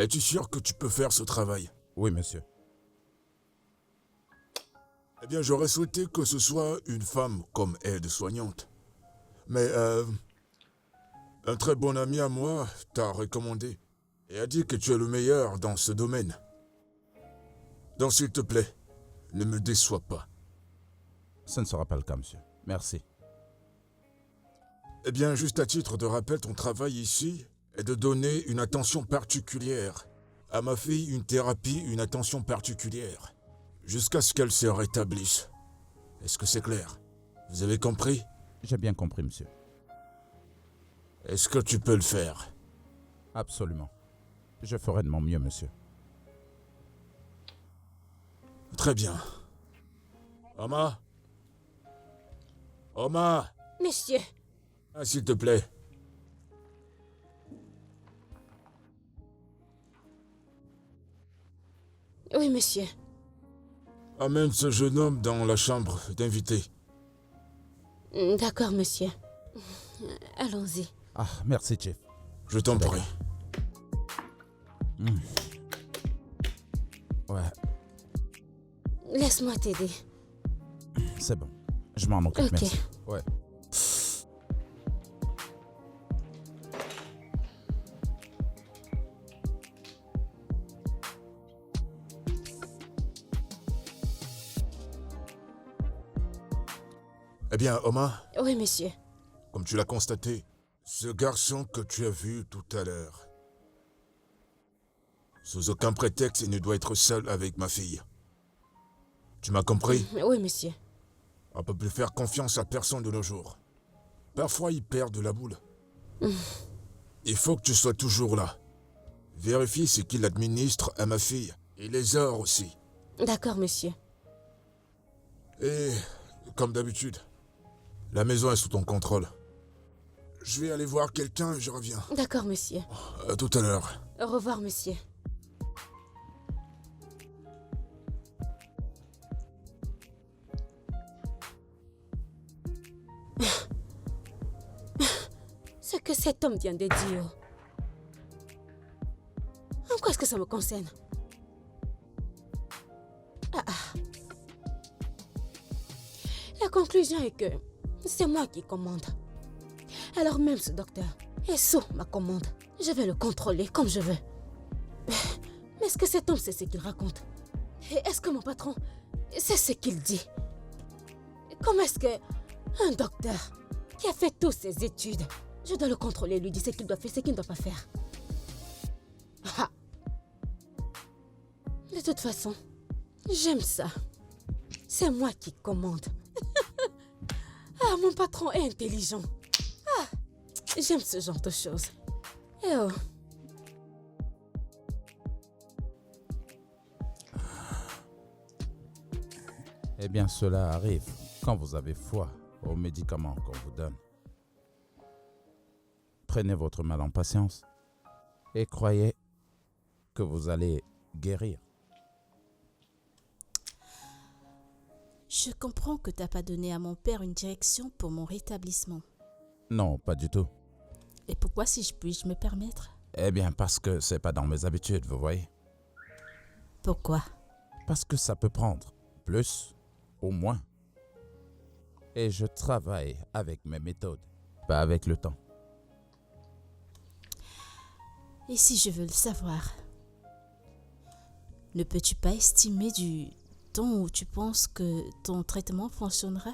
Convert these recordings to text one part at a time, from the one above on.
Es-tu sûr que tu peux faire ce travail? Oui, monsieur. Eh bien, j'aurais souhaité que ce soit une femme comme aide-soignante. Mais un très bon ami à moi t'a recommandé et a dit que tu es le meilleur dans ce domaine. Donc s'il te plaît, ne me déçois pas. Ce ne sera pas le cas, monsieur. Merci. Eh bien, juste à titre de rappel, ton travail ici est de donner une attention particulière à ma fille, une thérapie, une attention particulière, jusqu'à ce qu'elle se rétablisse. Est-ce que c'est clair? Vous avez compris? J'ai bien compris, monsieur. Est-ce que tu peux le faire? Absolument. Je ferai de mon mieux, monsieur. Très bien. Oma? Oma? Monsieur, Ah, s'il te plaît. oui, monsieur. Amène ce jeune homme dans la chambre d'invité. D'accord, monsieur. Allons-y. Ah, merci, Chief. Je t'en D'accord. prie. Ouais, Laisse-moi t'aider. c'est bon. Je m'en occupe, Ok. merci. Ouais. Eh bien, Oma, Oui, monsieur. comme tu l'as constaté, ce garçon que tu as vu tout à l'heure, sous aucun prétexte, il ne doit être seul avec ma fille. Tu m'as compris? Oui, monsieur. On ne peut plus faire confiance à personne de nos jours. Parfois, il perd de la boule. Il faut que tu sois toujours là. Vérifie ce qu'il administre à ma fille. Et les heures aussi. D'accord, monsieur. Et, comme d'habitude, la maison est sous ton contrôle. Je vais aller voir quelqu'un et je reviens. D'accord, monsieur. À tout à l'heure. Au revoir, monsieur. Ce que cet homme vient de dire. En quoi est-ce que ça me concerne? La conclusion est que c'est moi qui commande. Alors même ce docteur est sous ma commande. Je vais le contrôler comme je veux. Mais est-ce que cet homme sait ce qu'il raconte? Et est-ce que mon patron sait ce qu'il dit? Comment est-ce que un docteur qui a fait toutes ses études, je dois le contrôler, lui dire ce qu'il doit faire, ce qu'il ne doit pas faire? Ah. De toute façon, j'aime ça. C'est moi qui commande. Ah, mon patron est intelligent. Ah, j'aime ce genre de choses. Eh oh. Eh bien, cela arrive quand vous avez foi aux médicaments qu'on vous donne. Prenez votre mal en patience et croyez que vous allez guérir. Je comprends que tu n'as pas donné à mon père une direction pour mon rétablissement. Non, pas du tout. Et pourquoi, si je puis me permettre? Eh bien, parce que c'est pas dans mes habitudes, vous voyez. Pourquoi? Parce que ça peut prendre plus ou moins. Et je travaille avec mes méthodes, pas avec le temps. Et si je veux le savoir, ne peux-tu pas estimer du temps où tu penses que ton traitement fonctionnera?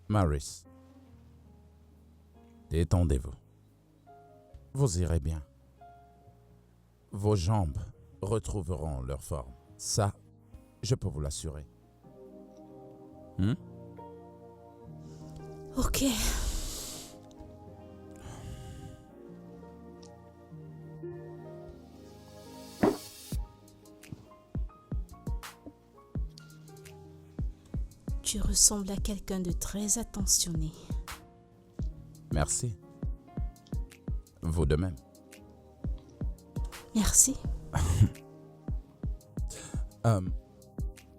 Maris, détendez-vous. Vous irez bien. Vos jambes retrouveront leur forme. Ça, je peux vous l'assurer. Ok. Tu ressembles à quelqu'un de très attentionné. Merci. Vous de même. Merci.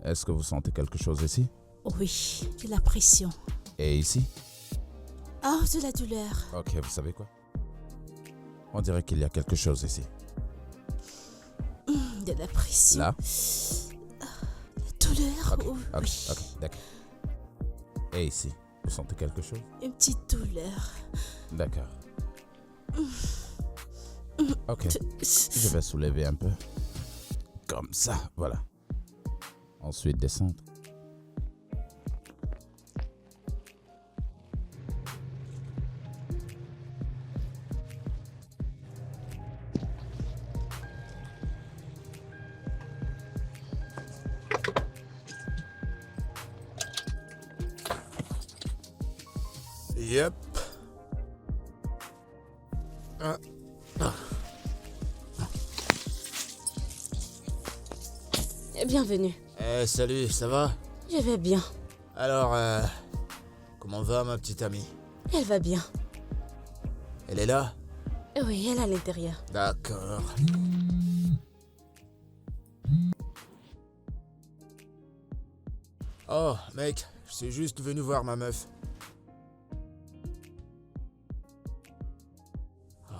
Est-ce que vous sentez quelque chose ici? Oui, de la pression. Et ici? Oh, de la douleur. Ok, vous savez quoi? On dirait qu'il y a quelque chose ici. De la pression. Là? La douleur. Ok, Oh, ok, oui. ok, d'accord. Et ici, vous sentez quelque chose? Une petite douleur. D'accord. Ok, je vais soulever un peu. Comme ça, voilà. Ensuite, descendre. Yep. Ah. Bienvenue. Salut, ça va? Je vais bien. Alors, comment va ma petite amie? Elle va bien. Elle est là? Oui, elle est à l'intérieur. D'accord. Oh, mec, je suis juste venu voir ma meuf.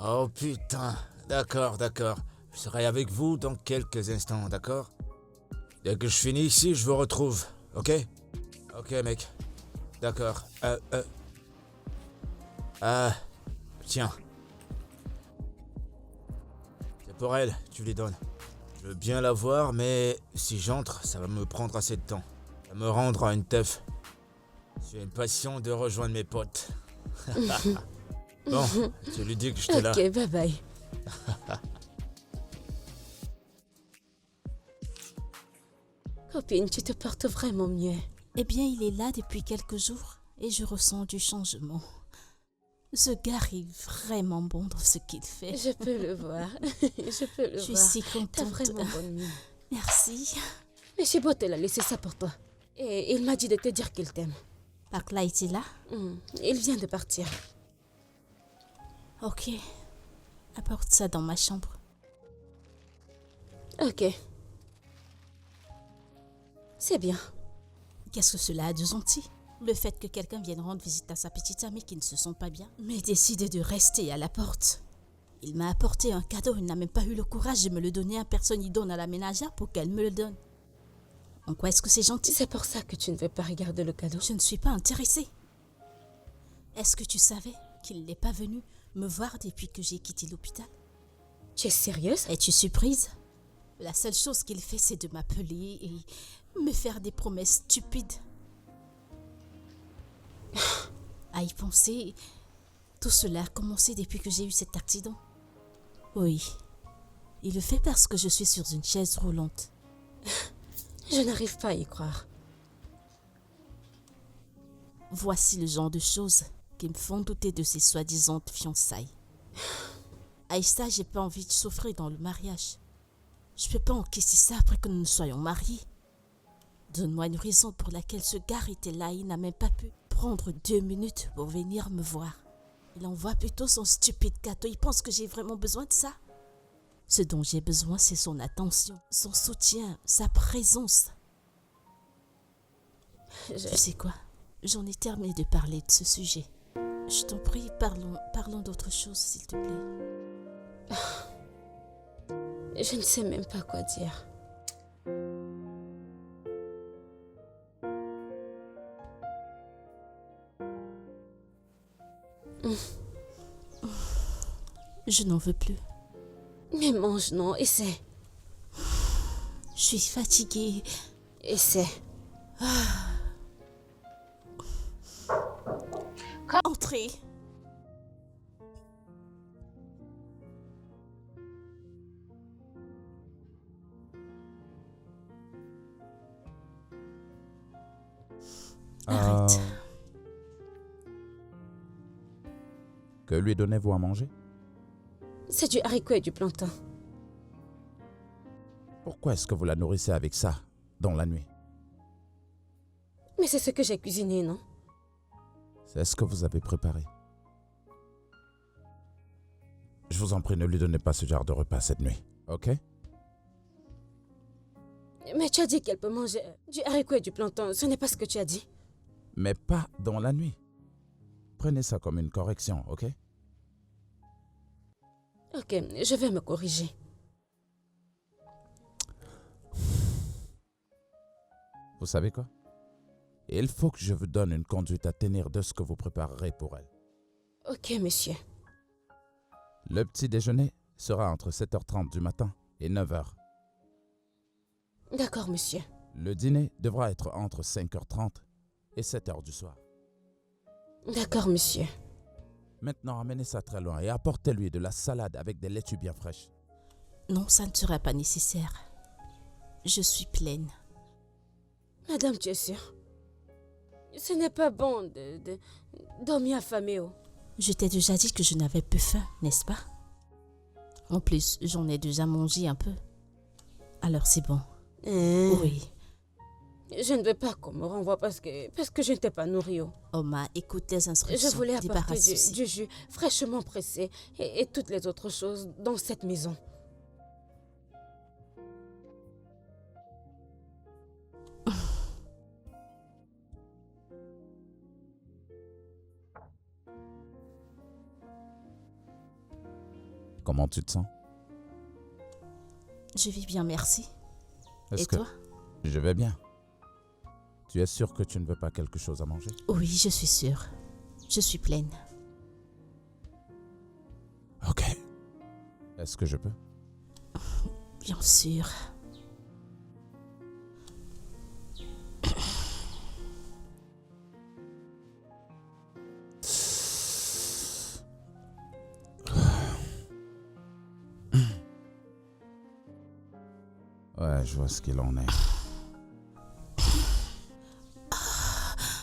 Oh putain, d'accord, d'accord. Je serai avec vous dans quelques instants, d'accord? Dès que je finis ici, je vous retrouve, ok? Ok, mec. D'accord. Tiens. C'est pour elle, tu lui donnes. Je veux bien la voir, mais si j'entre, ça va me prendre assez de temps. Ça va me rendre à une teuf. J'ai une passion de rejoindre mes potes. Bon, tu lui dis que j'étais là. Ok, bye bye. Copine, tu te portes vraiment mieux. Eh bien, il est là depuis quelques jours et je ressens du changement. Ce gars est vraiment bon dans ce qu'il fait. Je peux le voir. Je peux le Je suis voir. si T'as contente. vraiment bonne mine. Merci. Mais Chibote a laissé ça pour toi. Et il m'a dit de te dire qu'il t'aime. Park Light est là? Il vient de partir. Ok. Apporte ça dans ma chambre. Ok. C'est bien. Qu'est-ce que cela a de gentil? Le fait que quelqu'un vienne rendre visite à sa petite amie qui ne se sent pas bien, mais décide de rester à la porte. Il m'a apporté un cadeau, il n'a même pas eu le courage de me le donner à personne. Il donne à la ménagère pour qu'elle me le donne. En quoi est-ce que c'est gentil? C'est pour ça que tu ne veux pas regarder le cadeau. Je ne suis pas intéressée. Est-ce que tu savais qu'il n'est pas venu me voir depuis que j'ai quitté l'hôpital? Tu es sérieuse? Es-tu surprise? La seule chose qu'il fait, c'est de m'appeler et me faire des promesses stupides. À y penser, tout cela a commencé depuis que j'ai eu cet accident. Oui, il le fait parce que je suis sur une chaise roulante. Je n'arrive pas à y croire. Voici le genre de choses qui me font douter de ces soi-disant fiançailles. Aïssa, j'ai pas envie de souffrir dans le mariage. Je peux pas encaisser ça après que nous nous soyons mariés. Donne-moi une raison pour laquelle ce gars était là. Il n'a même pas pu prendre 2 minutes pour venir me voir. Il envoie plutôt son stupide cadeau. Il pense que j'ai vraiment besoin de ça. Ce dont j'ai besoin, c'est son attention, son soutien, sa présence. Tu sais quoi? J'en ai terminé de parler de ce sujet. Je t'en prie, parlons d'autre chose, s'il te plaît. Je ne sais même pas quoi dire. Je n'en veux plus. Mais mange, non, essaie. Je suis fatiguée. Essaie. Entrez. Arrête. Que lui donnez-vous à manger? C'est du haricot et du plantain. Pourquoi est-ce que vous la nourrissez avec ça, dans la nuit? Mais c'est ce que j'ai cuisiné, non? C'est ce que vous avez préparé. Je vous en prie, ne lui donnez pas ce genre de repas cette nuit, ok? Mais tu as dit qu'elle peut manger du haricot et du plantain. Ce n'est pas ce que tu as dit. Mais pas dans la nuit. Prenez ça comme une correction, ok? Ok, je vais me corriger. Vous savez quoi? Il faut que je vous donne une conduite à tenir de ce que vous préparerez pour elle. Ok, monsieur. Le petit déjeuner sera entre 7h30 du matin et 9h. D'accord, monsieur. Le dîner devra être entre 5h30 et 7h du soir. D'accord, monsieur. Maintenant, amenez ça très loin et apportez-lui de la salade avec des laitues bien fraîches. Non, ça ne sera pas nécessaire. Je suis pleine. Madame, tu es sûre? Ce n'est pas bon de dormir affamé. Oh. Je t'ai déjà dit que je n'avais plus faim, n'est-ce pas? En plus, j'en ai déjà mangé un peu. Alors c'est bon. Oui. Je ne veux pas qu'on me renvoie parce que je ne t'ai pas nourri. Oh. Oma, écoute tes instructions. Je voulais apporter Débarrasse-toi. du jus fraîchement pressé et toutes les autres choses dans cette maison. Comment tu te sens? Je vis bien, merci. Est-ce Et que toi? je vais bien? Tu es sûr que tu ne veux pas quelque chose à manger? Oui, je suis sûre. Je suis pleine. Ok. Est-ce que je peux? Bien sûr. Ouais, je vois ce qu'il en est.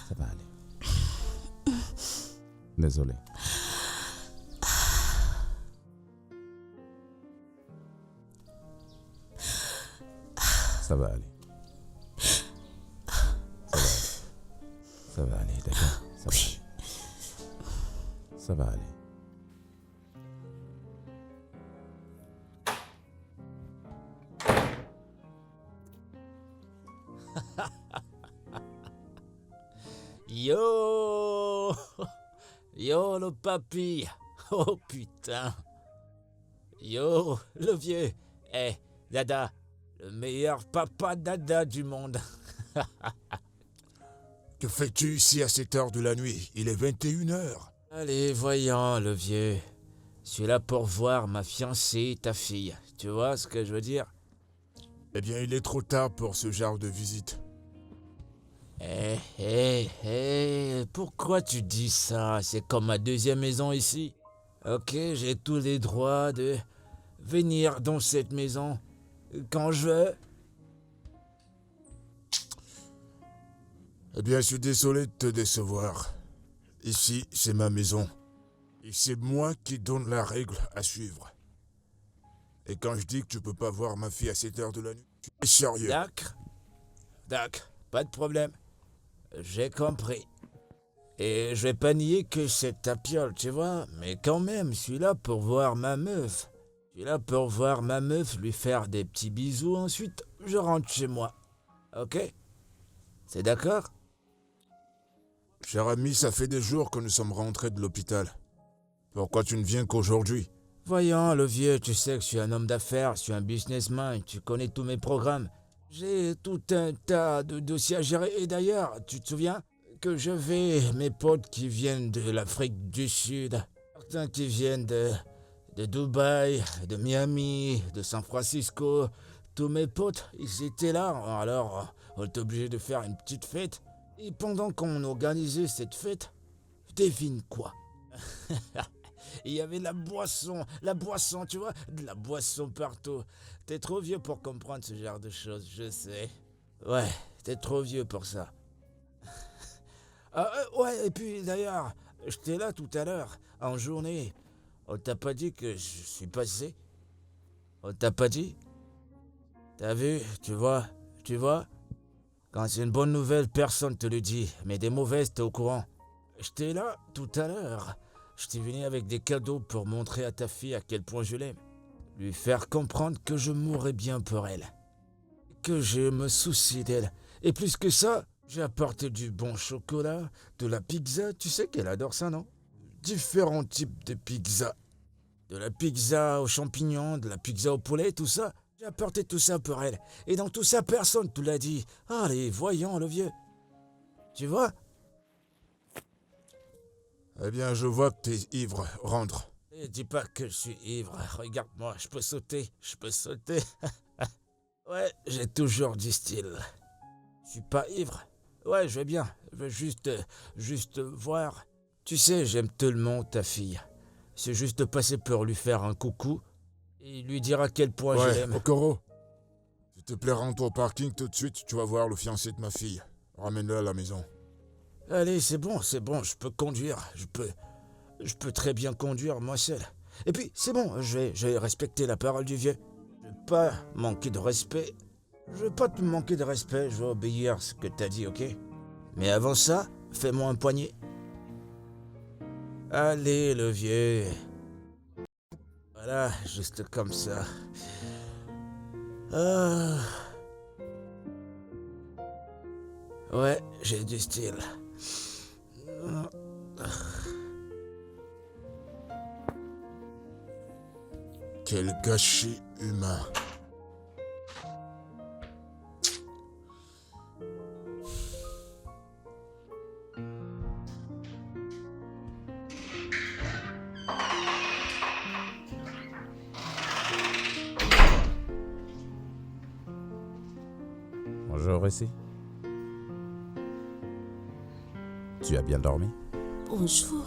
Ça va aller. Désolé. Ça va aller. Ça va aller, d'accord? Ça va aller. Ça va aller. Yo! Yo, le papy! Oh putain! Yo, le vieux! Eh, Dada, le meilleur papa Dada du monde! Que fais-tu ici à cette heure de la nuit? Il est 21h. Allez, voyons, le vieux. Je suis là pour voir ma fiancée, ta fille. Tu vois ce que je veux dire? Eh bien, il est trop tard pour ce genre de visite. Pourquoi tu dis ça? C'est comme ma deuxième maison ici. Ok, j'ai tous les droits de venir dans cette maison quand je veux. Eh bien, je suis désolé de te décevoir. Ici, c'est ma maison. Et c'est moi qui donne la règle à suivre. Et quand je dis que tu peux pas voir ma fille à cette heure de la nuit, tu es sérieux. D'accord, pas de problème. J'ai compris. Et je vais pas nier que c'est ta piole, tu vois, mais quand même, je suis là pour voir ma meuf. Je suis là pour voir ma meuf, lui faire des petits bisous, ensuite je rentre chez moi. Ok? C'est d'accord? Cher ami, ça fait des jours que nous sommes rentrés de l'hôpital. Pourquoi tu ne viens qu'aujourd'hui? Voyons, le vieux, tu sais que je suis un homme d'affaires, je suis un businessman, tu connais tous mes programmes. J'ai tout un tas de dossiers à gérer. Et d'ailleurs, tu te souviens que j'avais mes potes qui viennent de l'Afrique du Sud, certains qui viennent de Dubaï, de Miami, de San Francisco. Tous mes potes, ils étaient là, alors on était obligé de faire une petite fête. Et pendant qu'on organisait cette fête, devine quoi? Il y avait la boisson, tu vois, de la boisson partout. T'es trop vieux pour comprendre ce genre de choses, je sais. Ouais, t'es trop vieux pour ça. Ouais, et puis d'ailleurs, j'étais là tout à l'heure, en journée. On t'a pas dit que je suis passé? On t'a pas dit? T'as vu, tu vois? Quand c'est une bonne nouvelle, personne te le dit, mais des mauvaises, t'es au courant. J'étais là tout à l'heure. J'étais venu avec des cadeaux pour montrer à ta fille à quel point je l'aime. Lui faire comprendre que je mourrais bien pour elle. Que je me soucie d'elle. Et plus que ça, j'ai apporté du bon chocolat, de la pizza. Tu sais qu'elle adore ça, non? Différents types de pizza. De la pizza aux champignons, de la pizza au poulet, tout ça. J'ai apporté tout ça pour elle. Et dans tout ça, personne te l'a dit. Allez, voyons le vieux. Tu vois? Eh bien, je vois que t'es ivre. Rentre. Et dis pas que je suis ivre. Regarde-moi, je peux sauter. Je peux sauter. Ouais, j'ai toujours du style. Je suis pas ivre. Ouais, je vais bien. Je veux juste voir. Tu sais, j'aime tellement ta fille. C'est juste passer pour lui faire un coucou et lui dire à quel point je Ouais, l'aime. Okoro. S'il te plaît, rentre au parking tout de suite. Tu vas voir le fiancé de ma fille. Ramène-le à la maison. Allez, c'est bon, je peux conduire. Je peux très bien conduire moi seul. Et puis, c'est bon, je vais respecter la parole du vieux. Je vais pas manquer de respect. Je vais pas te manquer de respect, je vais obéir à ce que t'as dit, ok? Mais avant ça, fais-moi un poignet. Allez, le vieux. Voilà, juste comme ça. Ah. Ouais, j'ai du style. Quel gâchis humain. Bonjour ici. Tu as bien dormi? Bonjour.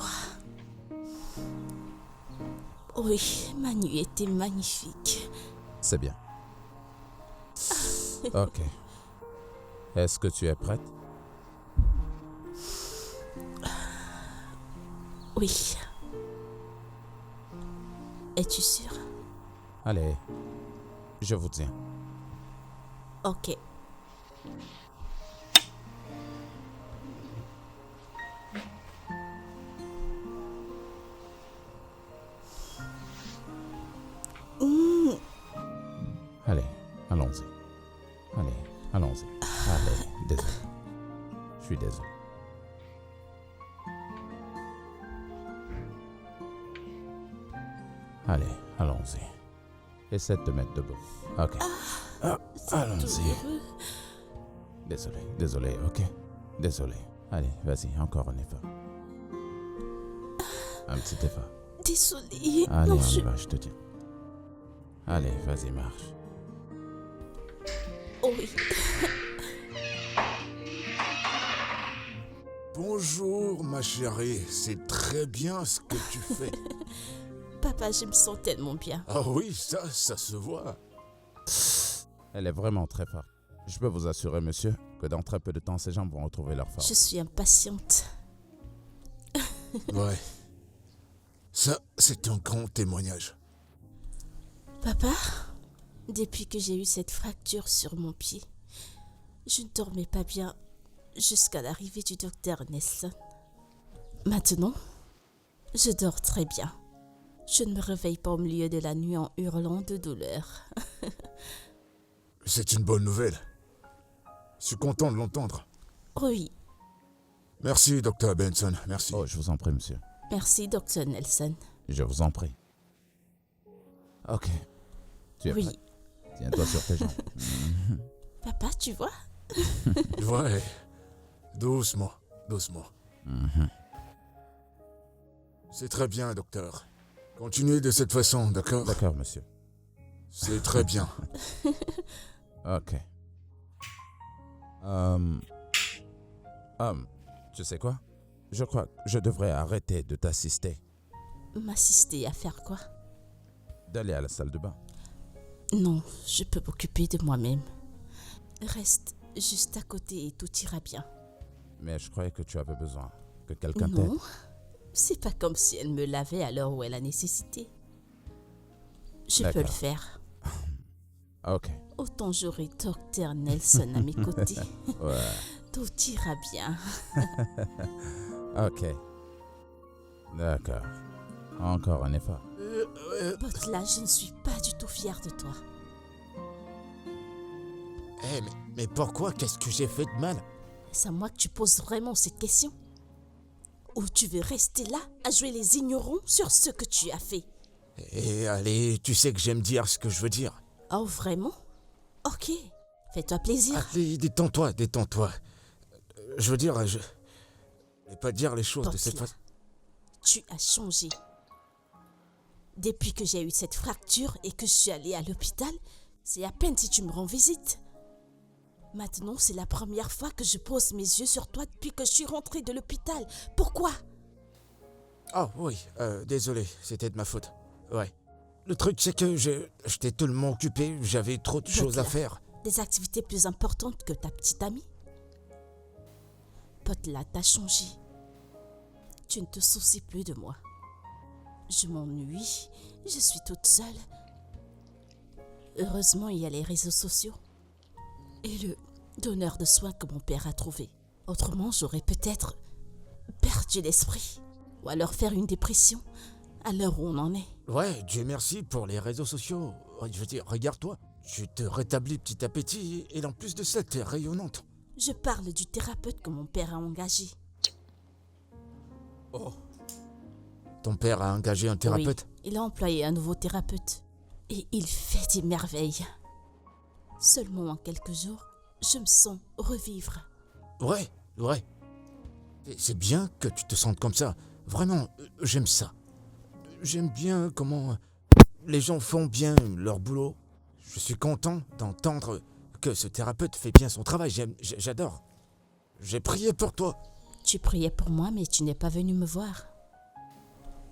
Oui, ma nuit était magnifique. C'est bien. Ok. Est-ce que tu es prête? Oui. Es-tu sûr? Allez, je vous tiens. Ok. Allez, allons-y. Allez, allons-y. Allez, désolé. Je suis désolé. Allez, allons-y. Essaie de te mettre debout. Ok. Allons-y. Douloureux. Désolé, ok? Désolé. Allez, vas-y, encore un effort. Un petit effort. Désolée. Allez, Non, on y va, je te dis. Allez, vas-y, marche. Oui. Bonjour, ma chérie. C'est très bien ce que tu fais. Papa, je me sens tellement bien. Ah oui, ça se voit. Elle est vraiment très forte. Je peux vous assurer, monsieur, que dans très peu de temps, ces gens vont retrouver leur force. Je suis impatiente. Ouais. Ça, c'est un grand témoignage. Papa, depuis que j'ai eu cette fracture sur mon pied, je ne dormais pas bien jusqu'à l'arrivée du docteur Nelson. Maintenant, je dors très bien. Je ne me réveille pas au milieu de la nuit en hurlant de douleur. C'est une bonne nouvelle. Je suis content de l'entendre. Oui, Merci, Dr. Benson. Merci. Oh, je vous en prie, monsieur. merci, docteur Nelson. Je vous en prie. Ok. Tu es Oui, prête? Tiens-toi sur tes jambes. papa, tu vois? Ouais. Doucement. C'est très bien, docteur. Continuez de cette façon, d'accord? D'accord, monsieur. C'est très bien. Ok. Tu sais quoi? Je crois que je devrais arrêter de t'assister. M'assister à faire quoi? D'aller à la salle de bain. Non, je peux m'occuper de moi-même. Reste juste à côté et tout ira bien. Mais je croyais que tu avais besoin que quelqu'un t'aide. Non, c'est pas comme si elle me lavait à l'heure où elle a nécessité. Je peux le D'accord. faire. Ok. Autant j'aurai docteur Nelson à mes côtés. Ouais. Tout ira bien. Ok. D'accord. Encore un effort. Butler, je ne suis pas du tout fière de toi. Mais pourquoi? Qu'est-ce que j'ai fait de mal? C'est à moi que tu poses vraiment cette question? Ou tu veux rester là à jouer les ignorants sur ce que tu as fait? Et allez, tu sais que j'aime dire ce que je veux dire. Oh, vraiment? Ok, fais-toi plaisir. Allez, détends-toi. Je veux dire, je vais pas dire les choses de cette Butler, façon. tu as changé. Depuis que j'ai eu cette fracture et que je suis allée à l'hôpital, c'est à peine si tu me rends visite. Maintenant, c'est la première fois que je pose mes yeux sur toi depuis que je suis rentrée de l'hôpital. Pourquoi? Oh oui, désolé, c'était de ma faute. Ouais. Le truc, c'est que j'étais tellement occupé, j'avais trop de choses à Butler, faire. Des activités plus importantes que ta petite amie? Butler, t'as changé. Tu ne te soucies plus de moi. Je m'ennuie, je suis toute seule. Heureusement, il y a les réseaux sociaux et le donneur de soins que mon père a trouvé. Autrement, j'aurais peut-être perdu l'esprit ou alors faire une dépression à l'heure où on en est. Ouais, Dieu merci pour les réseaux sociaux. Je veux dire, regarde-toi, tu te rétablis petit à petit et en plus de ça, t'es rayonnante. Je parle du thérapeute que mon père a engagé. Oh. Ton père a engagé un thérapeute? Oui, il a employé un nouveau thérapeute et il fait des merveilles. Seulement en quelques jours, je me sens revivre. Ouais. Et c'est bien que tu te sentes comme ça. Vraiment, j'aime ça. J'aime bien comment les gens font bien leur boulot. Je suis content d'entendre que ce thérapeute fait bien son travail. J'adore. J'ai prié pour toi. Tu priais pour moi, mais tu n'es pas venu me voir.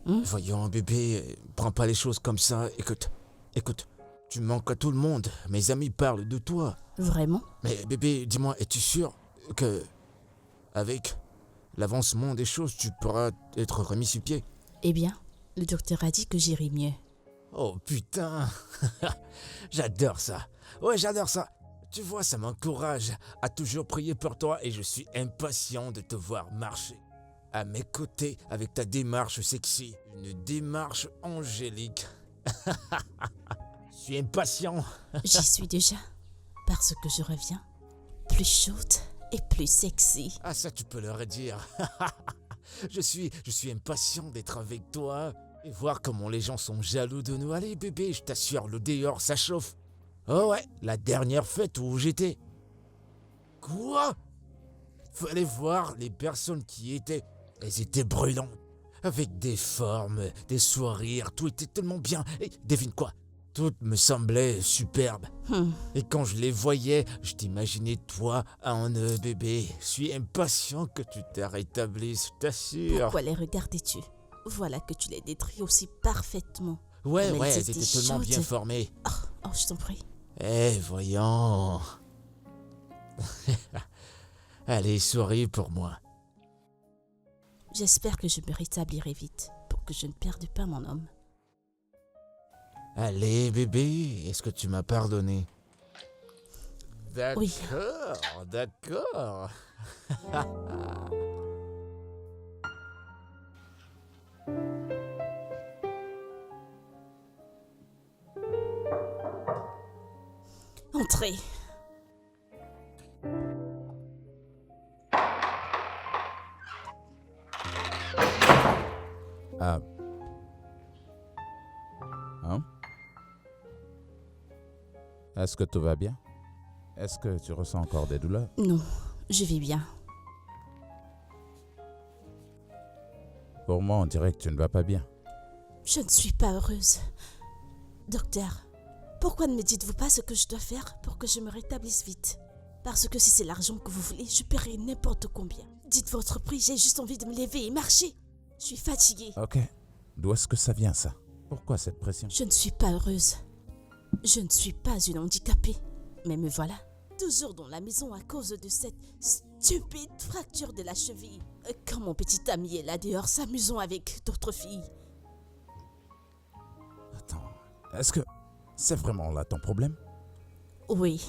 Voyons, bébé, prends pas les choses comme ça. Écoute, tu manques à tout le monde. Mes amis parlent de toi. Vraiment? Mais bébé, dis-moi, es-tu sûr que, avec l'avancement des choses, tu pourras être remis sur pied? Eh bien, le docteur a dit que j'irai mieux. Oh putain, j'adore ça. Ouais, j'adore ça. Tu vois, ça m'encourage à toujours prier pour toi et je suis impatient de te voir marcher à mes côtés avec ta démarche sexy, une démarche angélique. Je suis impatient. J'y suis déjà, parce que je reviens plus chaude et plus sexy. Ah ça, tu peux leur dire. Je suis impatient d'être avec toi et voir comment les gens sont jaloux de nous. Allez bébé, je t'assure, le dehors, ça chauffe. Oh ouais, la dernière fête où j'étais. Quoi? Fallait voir les personnes qui y étaient. Elles étaient brûlantes. Avec des formes, des sourires, tout était tellement bien. Et devine quoi? Tout me semblait superbe. Et quand je les voyais, je t'imaginais toi en bébé. Je suis impatient que tu te rétablisses, je t'assure. Pourquoi les regardais-tu? Voilà que tu les détruis aussi parfaitement. Ouais, Comme elles elles étaient tellement bien chaudes. formées. Oh, je t'en prie. Eh, voyons. Allez, souris pour moi. J'espère que je me rétablirai vite pour que je ne perde pas mon homme. Allez, bébé, est-ce que tu m'as pardonné? D'accord, Oui. d'accord. Entrez. Ah. Hein? Est-ce que tout va bien? Est-ce que tu ressens encore des douleurs? Non, je vis bien. Pour moi, on dirait que tu ne vas pas bien. Je ne suis pas heureuse. Docteur, pourquoi ne me dites-vous pas ce que je dois faire pour que je me rétablisse vite? Parce que si c'est l'argent que vous voulez, je paierai n'importe combien. Dites votre prix, j'ai juste envie de me lever et marcher. Je suis fatiguée. Ok. D'où est-ce que ça vient, ça? Pourquoi cette pression? Je ne suis pas heureuse. Je ne suis pas une handicapée. Mais me voilà, toujours dans la maison à cause de cette stupide fracture de la cheville. Quand mon petit ami est là dehors s'amusant avec d'autres filles. Attends, est-ce que c'est vraiment là ton problème? Oui.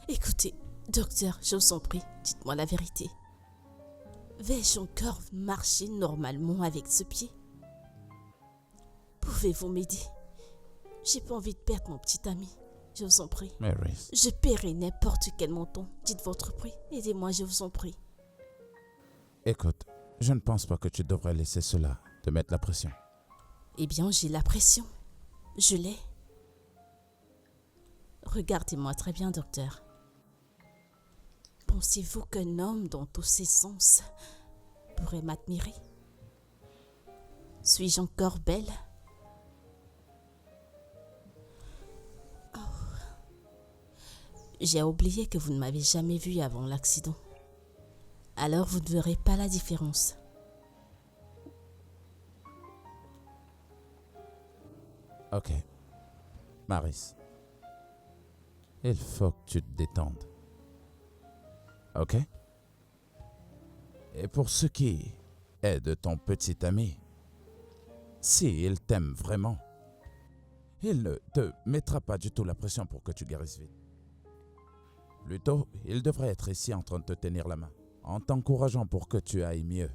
Écoutez, docteur, je vous en prie, dites-moi la vérité. Vais-je encore marcher normalement avec ce pied? Pouvez-vous m'aider? J'ai pas envie de perdre mon petit ami. Je vous en prie. Mary, Je paierai n'importe quel montant. Dites votre prix. Aidez-moi, je vous en prie. écoute, je ne pense pas que tu devrais laisser cela te mettre la pression. Eh bien, j'ai la pression. Je l'ai. Regardez-moi très bien, docteur. Pensez-vous qu'un homme dans tous ses sens pourrait m'admirer? Suis-je encore belle? J'ai oublié que vous ne m'avez jamais vue avant l'accident. Alors vous ne verrez pas la différence. Ok. Maris, il faut que tu te détendes. Ok? Et pour ce qui est de ton petit ami, si il t'aime vraiment, il ne te mettra pas du tout la pression pour que tu guérisses vite. Plutôt, il devrait être ici en train de te tenir la main, en t'encourageant pour que tu ailles mieux.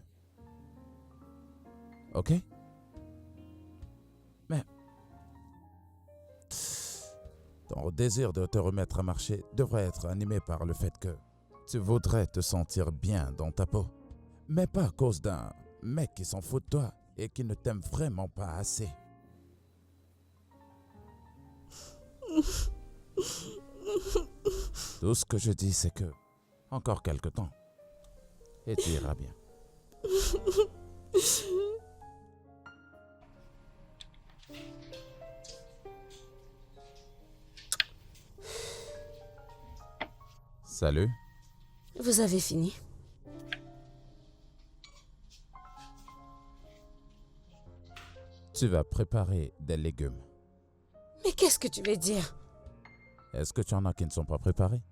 Ok? Mais ton désir de te remettre à marcher devrait être animé par le fait que tu voudrais te sentir bien dans ta peau, mais pas à cause d'un mec qui s'en fout de toi et qui ne t'aime vraiment pas assez. Tout ce que je dis, c'est que encore quelque temps et tu iras bien. Salut. Vous avez fini? Tu vas préparer des légumes. Mais qu'est-ce que tu veux dire? Est-ce que tu en as qui ne sont pas préparés?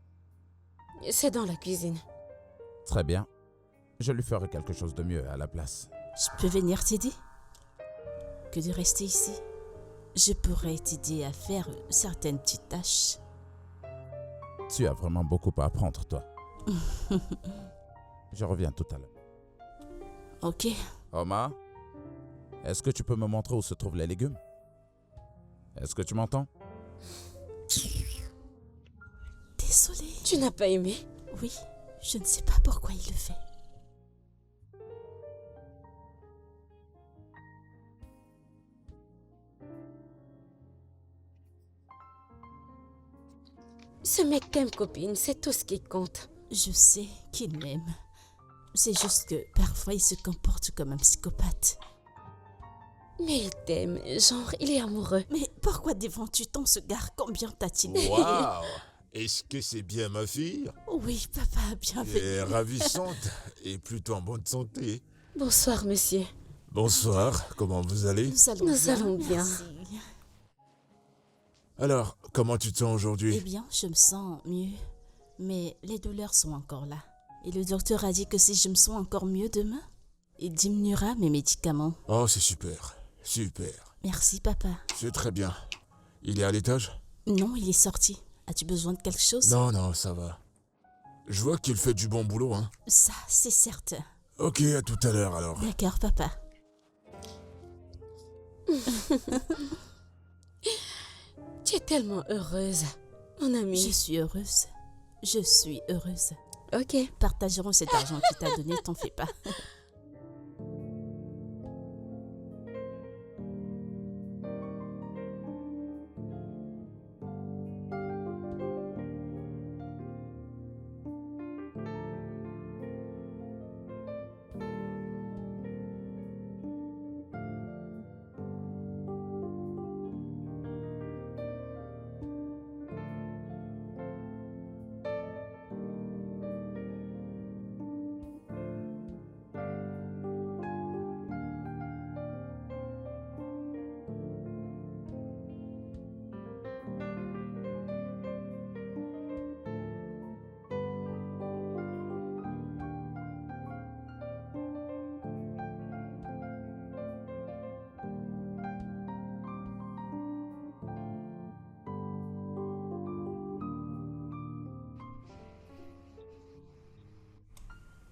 C'est dans la cuisine. Très bien. Je lui ferai quelque chose de mieux à la place. Je peux venir t'aider? Que de rester ici? Je pourrais t'aider à faire certaines petites tâches. Tu as vraiment beaucoup à apprendre, toi. Je reviens tout à l'heure. Ok. Omar, est-ce que tu peux me montrer où se trouvent les légumes? Est-ce que tu m'entends? Désolée. Tu n'as pas aimé? Oui, je ne sais pas pourquoi il le fait. Ce mec t'aime, copine, c'est tout ce qui compte. Je sais qu'il m'aime. C'est juste que parfois il se comporte comme un psychopathe. Mais il t'aime, genre, il est amoureux. Mais pourquoi défends-tu tant ce gars? Combien t'a-t-il? Waouh! Est-ce que c'est bien ma fille? Oui, papa, bienvenue. Elle est ravissante et plutôt en bonne santé. Bonsoir, monsieur. Bonsoir, comment vous allez? Nous allons bien. bien. Merci. Alors, comment tu te sens Eh aujourd'hui? bien, je me sens mieux, mais les douleurs sont encore là. Et le docteur a dit que si je me sens encore mieux demain, il diminuera mes médicaments. Oh, c'est super, super. Merci, papa. C'est très bien. Il est à l'étage? Non, il est sorti. As-tu besoin de quelque chose? Non, non, ça va. Je vois qu'il fait du bon boulot, hein. Ça, c'est certain. Ok, à tout à l'heure alors. D'accord, papa. Tu es tellement heureuse, mon ami. Je suis heureuse. Je suis heureuse. Ok. Partagerons cet argent qu'il t'a donné, t'en fais pas.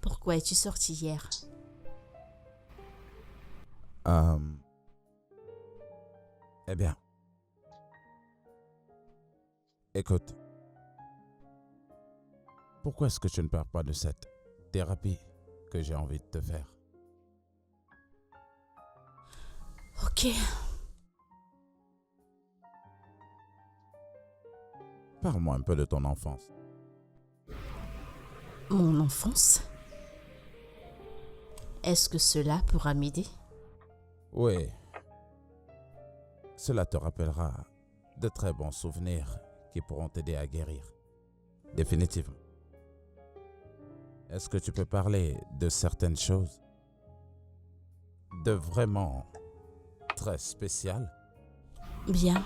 Pourquoi es-tu sorti hier? Eh bien, écoute, pourquoi est-ce que tu ne parles pas de cette thérapie que j'ai envie de te faire? Ok. Parle-moi un peu de ton enfance. Mon enfance? Est-ce que cela pourra m'aider? Oui. Cela te rappellera de très bons souvenirs qui pourront t'aider à guérir. Définitivement. Est-ce que tu peux parler de certaines choses de vraiment très spéciales? Bien,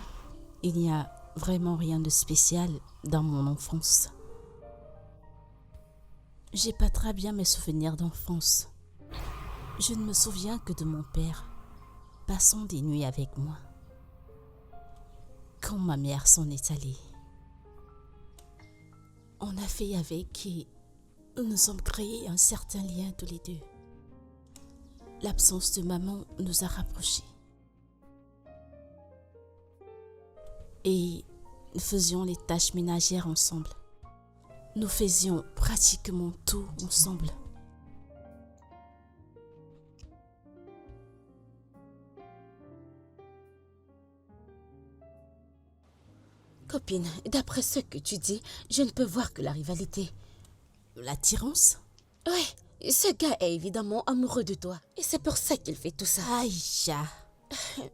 il n'y a vraiment rien de spécial dans mon enfance. J'ai pas très bien mes souvenirs d'enfance. Je ne me souviens que de mon père passant des nuits avec moi. Quand ma mère s'en est allée, on a fait avec et nous sommes créés un certain lien tous les deux. L'absence de maman nous a rapprochés. Et nous faisions les tâches ménagères ensemble. Nous faisions pratiquement tout ensemble. Copine, d'après ce que tu dis, je ne peux voir que la rivalité. L'attirance? Oui, ce gars est évidemment amoureux de toi. Et c'est pour ça qu'il fait tout ça. Aïcha,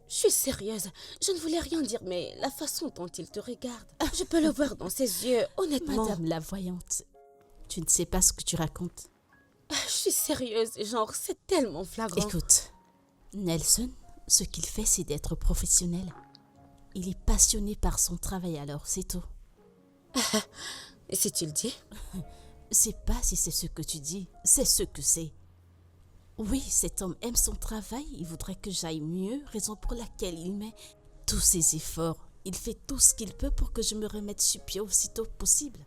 Je suis sérieuse. Je ne voulais rien dire, mais la façon dont il te regarde, je peux le voir dans ses yeux, honnêtement. Madame la voyante, tu ne sais pas ce que tu racontes. Je suis sérieuse, genre, c'est tellement flagrant. Écoute, Nelson, ce qu'il fait, c'est d'être professionnel. Il est passionné par son travail, alors c'est tout. Et si tu le dis? C'est pas si c'est ce que tu dis, c'est ce que c'est. Oui, cet homme aime son travail, il voudrait que j'aille mieux, raison pour laquelle il met tous ses efforts. Il fait tout ce qu'il peut pour que je me remette sur pied aussitôt possible.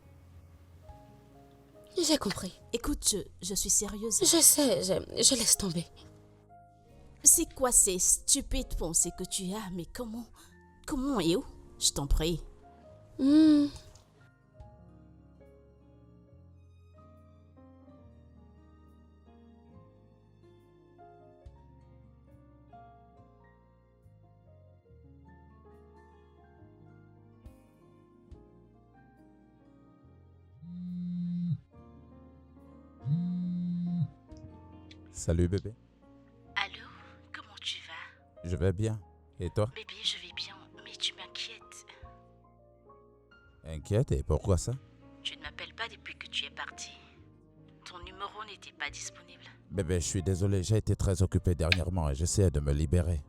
J'ai compris. Écoute, je suis sérieuse. Je sais, je laisse tomber. C'est quoi ces stupides pensées que tu as? Mais comment et où? Je t'en prie. Salut bébé. Allô? Comment tu vas? Je vais bien. Et toi? Bébé, je vais bien, mais tu m'inquiètes. Inquiète, et pourquoi ça? Tu ne m'appelles pas depuis que tu es parti. Ton numéro n'était pas disponible. Bébé, je suis désolé, j'ai été très occupé dernièrement et j'essaie de me libérer.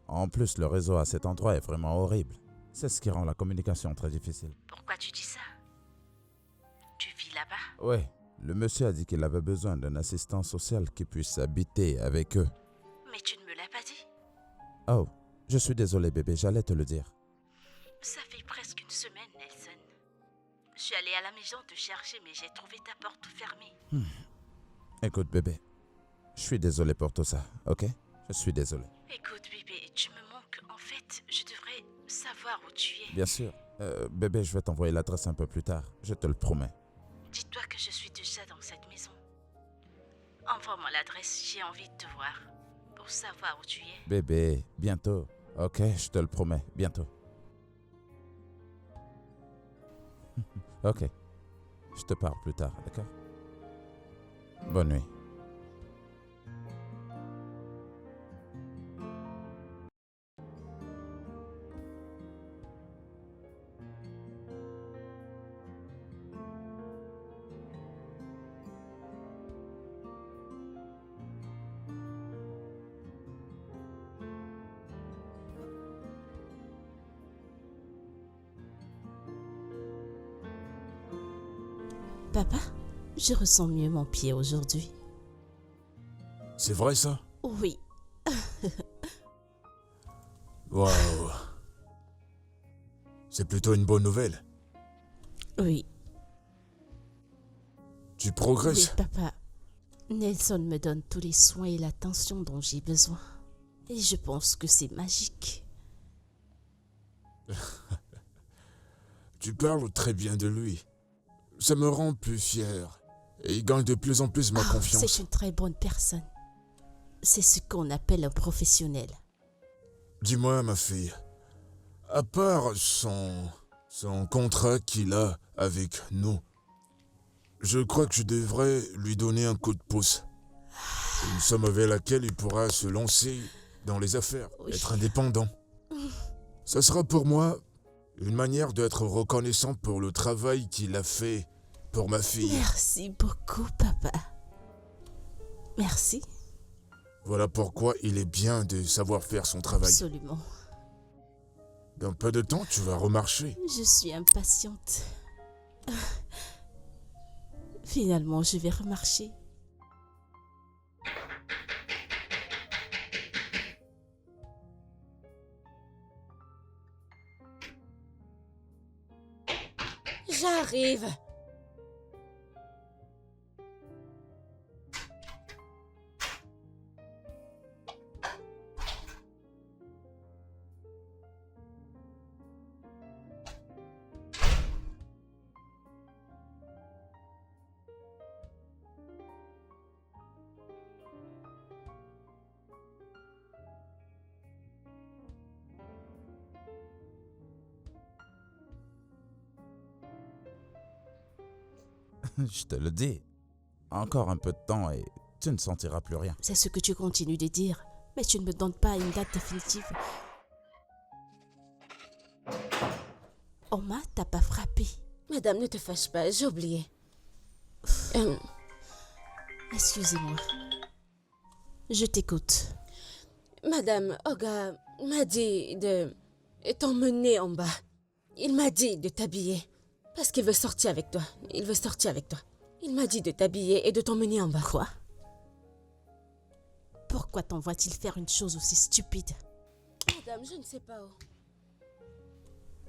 En plus, le réseau à cet endroit est vraiment horrible. C'est ce qui rend la communication très difficile. Pourquoi tu dis ça? Tu vis là-bas? Ouais, le monsieur a dit qu'il avait besoin d'un assistant social qui puisse habiter avec eux. Mais tu ne me l'as pas dit. Oh, je suis désolé bébé, j'allais te le dire. Ça fait presque une semaine, Nelson. Je suis allée à la maison te chercher, mais j'ai trouvé ta porte fermée. Écoute bébé, je suis désolé pour tout ça, ok? Je suis désolé. Écoute, bébé, tu me manques. En fait, je devrais savoir où tu es. Bien sûr. Bébé, je vais t'envoyer l'adresse un peu plus tard, je te le promets. Dis-toi que je suis déjà dans cette maison. Envoie-moi l'adresse, j'ai envie de te voir. Pour savoir où tu es. Bébé, bientôt. Ok, je te le promets, bientôt. Ok, je te parle plus tard, d'accord? Bonne nuit. Papa, je ressens mieux mon pied aujourd'hui. C'est vrai ça? Oui, Waouh. C'est plutôt une bonne nouvelle. oui, Tu oui, progresses. papa. Nelson me donne tous les soins et l'attention dont j'ai besoin. Et je pense que c'est magique. Tu parles très bien de lui. Ça me rend plus fier. Et il gagne de plus en plus ma Ah, confiance. c'est une très bonne personne. C'est ce qu'on appelle un professionnel. Dis-moi, ma fille, à part son contrat qu'il a avec nous, je crois que je devrais lui donner un coup de pouce. Une somme avec laquelle il pourra se lancer dans les affaires, Oui. être indépendant. Ça sera pour moi une manière d'être reconnaissant pour le travail qu'il a fait pour ma fille. Merci beaucoup, papa. Merci. Voilà pourquoi il est bien de savoir faire son travail. Absolument. Dans peu de temps, tu vas remarcher. Je suis impatiente. Finalement, je vais remarcher. J'arrive. Je te le dis. Encore un peu de temps et tu ne sentiras plus rien. C'est ce que tu continues de dire, mais tu ne me donnes pas une date définitive. Oma t'a pas frappé. Madame, ne te fâche pas, j'ai oublié. Excusez-moi. Je t'écoute. Madame, Oga m'a dit de t'emmener en bas. Il m'a dit de t'habiller. Parce qu'il veut sortir avec toi. Il veut sortir avec toi. Il m'a dit de t'habiller et de t'emmener en bas. Quoi? Pourquoi t'envoie-t-il faire une chose aussi stupide? Madame, je ne sais pas où.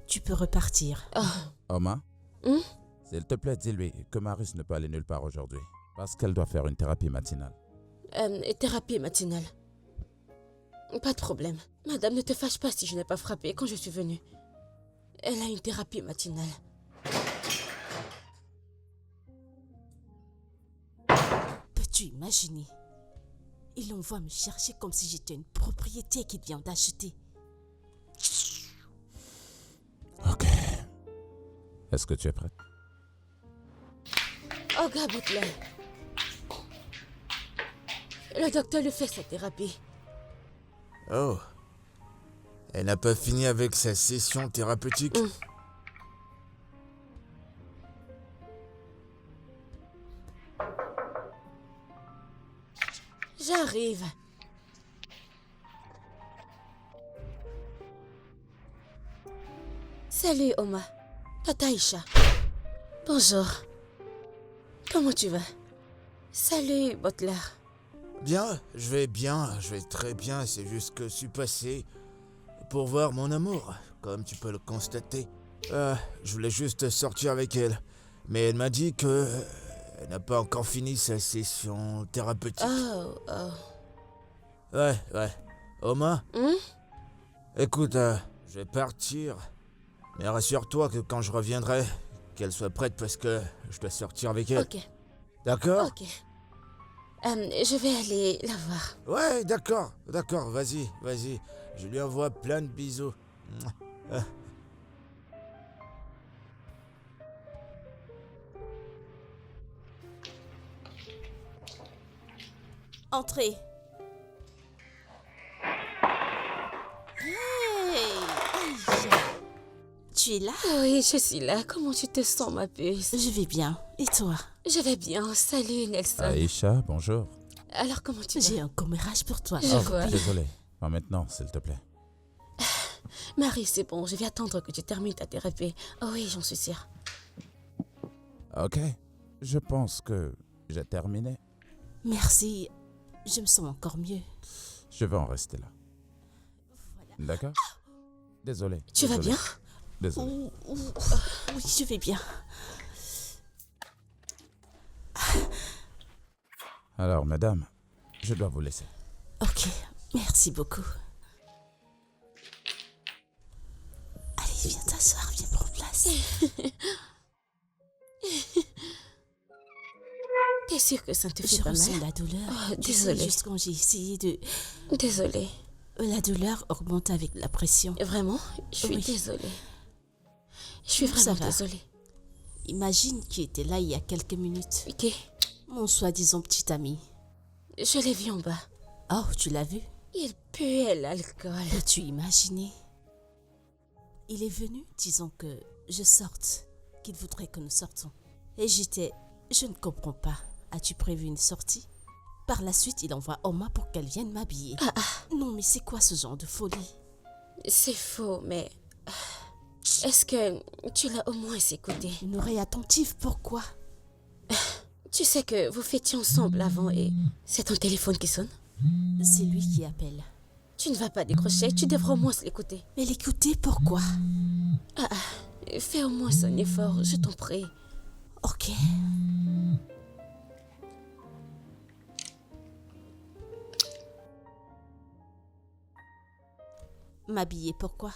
Tu peux repartir. Oma, Hmm? s'il te plaît, dis-lui que Maris ne peut aller nulle part aujourd'hui. Parce qu'elle doit faire une thérapie matinale. Thérapie matinale. Pas de problème. Madame, ne te fâche pas si je n'ai pas frappé quand je suis venue. Elle a une thérapie matinale. Peux-tu imaginer? Il envoie me chercher comme si j'étais une propriété qu'il vient d'acheter. Ok. Est-ce que tu es prête? Oga Butler. Le docteur lui fait sa thérapie. Oh. Elle n'a pas fini avec sa session thérapeutique? J'arrive. Salut Oma. Tata Aïcha. Bonjour. Comment tu vas? Salut Butler. Bien, je vais très bien, c'est juste que je suis passé pour voir mon amour, comme tu peux le constater. Je voulais juste sortir avec elle, mais elle m'a dit que elle n'a pas encore fini sa session thérapeutique. Oh. Ouais. Oma, Hmm? écoute, je vais partir, mais rassure-toi que quand je reviendrai, qu'elle soit prête parce que je dois sortir avec elle. Ok. D'accord? Ok. Je vais aller la voir. Ouais, d'accord, vas-y. Je lui envoie plein de bisous. Entrez. Hey, Aïcha. Tu es là? Oui, je suis là. Comment tu te sens, ma puce? Je vais bien. Et toi? Je vais bien. Salut, Nelson. Aïcha, bonjour. Alors, comment tu vas? J'ai un commérage pour toi. Je Oh, vois. désolé. Pas maintenant, s'il te plaît. Marie, c'est bon. Je vais attendre que tu termines ta thérapie. Oh oui, j'en suis sûre. Ok. Je pense que j'ai terminé. Merci. Je me sens encore mieux. Je vais en rester là. D'accord? Désolé. Tu vas désolé, bien? Désolé. Oui, je vais bien. Alors, madame, je dois vous laisser. Ok, merci beaucoup. Allez, viens t'asseoir, viens prendre place. T'es sûre que ça ne te fait Je pas ressens mal? la douleur. Oh, Tu sais, désolée. juste quand j'ai essayé de... Désolée. La douleur augmente avec la pression. Vraiment, je suis Oui. désolée. Je suis Ça vraiment va. désolée. Imagine qui était là il y a quelques minutes. Ok, Mon soi-disant petit ami. je l'ai vu en bas. Oh, tu l'as vu? Il puait l'alcool. Peux-tu imaginer? Il est venu disant que je sorte, qu'il voudrait que nous sortons. Et j'étais, je ne comprends pas. As-tu prévu une sortie? Par la suite, il envoie Oma pour qu'elle vienne m'habiller. Non, mais c'est quoi ce genre de folie? C'est faux, mais... Est-ce que tu l'as au moins écouté? Une oreille attentive, pourquoi? Tu sais que vous fêtiez ensemble avant et c'est ton téléphone qui sonne? C'est lui qui appelle. Tu ne vas pas décrocher, tu devras au moins l'écouter. Mais l'écouter, pourquoi? Fais au moins un effort, je t'en prie. Ok. M'habiller, pourquoi?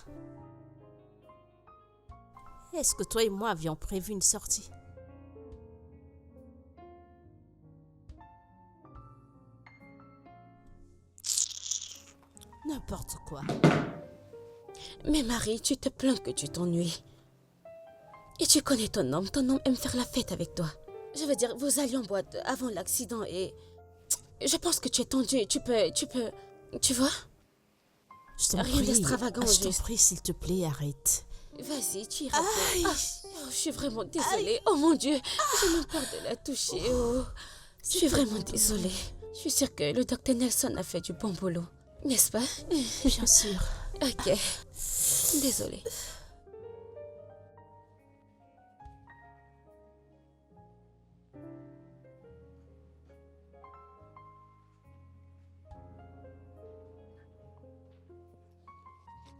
Est-ce que toi et moi avions prévu une sortie? N'importe quoi. Mais Marie, tu te plains que tu t'ennuies. Et tu connais ton homme aime faire la fête avec toi. Je veux dire, vous alliez en boîte avant l'accident et... Je pense que tu es tendu et tu peux... Tu vois? Je t'en Rien prie. d'extravagant, Je t'en juste. prie, s'il te plaît, arrête. Vas-y, tu iras Aïe. bien. Je suis vraiment désolée. Oh mon Dieu, j'ai même peur de la toucher. Oh. Je suis vraiment désolée. Je suis sûre que le docteur Nelson a fait du bon boulot. N'est-ce pas? Bien sûr. Ok. Désolée.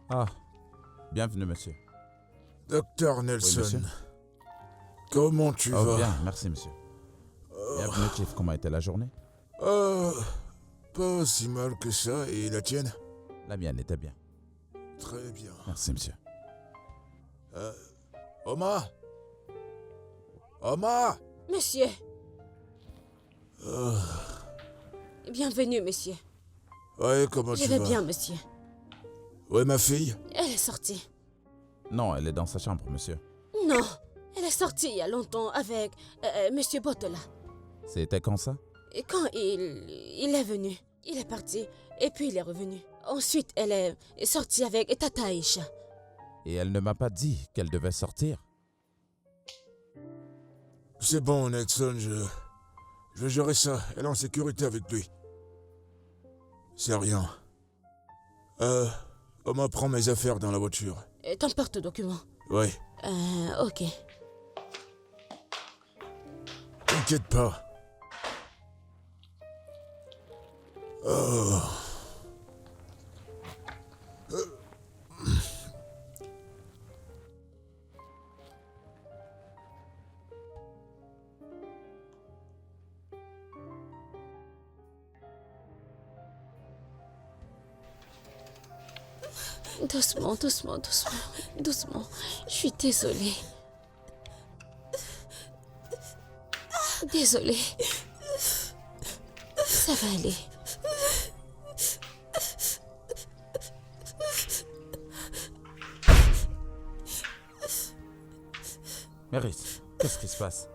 Ah, bienvenue, monsieur. Docteur Nelson, monsieur. comment tu Oh, vas? bien, merci, monsieur. Bienvenue, Chief. Comment était la journée? Pas si mal que ça, et la tienne? La mienne était bien. Très bien. Merci, monsieur. Oma? Oma? Monsieur. Bienvenue, monsieur. Ouais, comment Je tu vais vas? bien, monsieur. Ouais, ma fille? Elle est sortie. Non, elle est dans sa chambre, monsieur. Non, elle est sortie il y a longtemps avec monsieur Botola. C'était quand ça? Et quand il est venu, il est parti et puis il est revenu. Ensuite, elle est sortie avec Tata Aisha. Et elle ne m'a pas dit qu'elle devait sortir. C'est bon, Nelson, je vais gérer ça. Elle est en sécurité avec lui. C'est rien. Oma prend mes affaires dans la voiture. Ton porte-document. Ouais, Ok. t'inquiète pas. Oh. Doucement, doucement, doucement, doucement. Je suis désolée. Désolée. Ça va aller. Mérite, qu'est-ce qui se passe?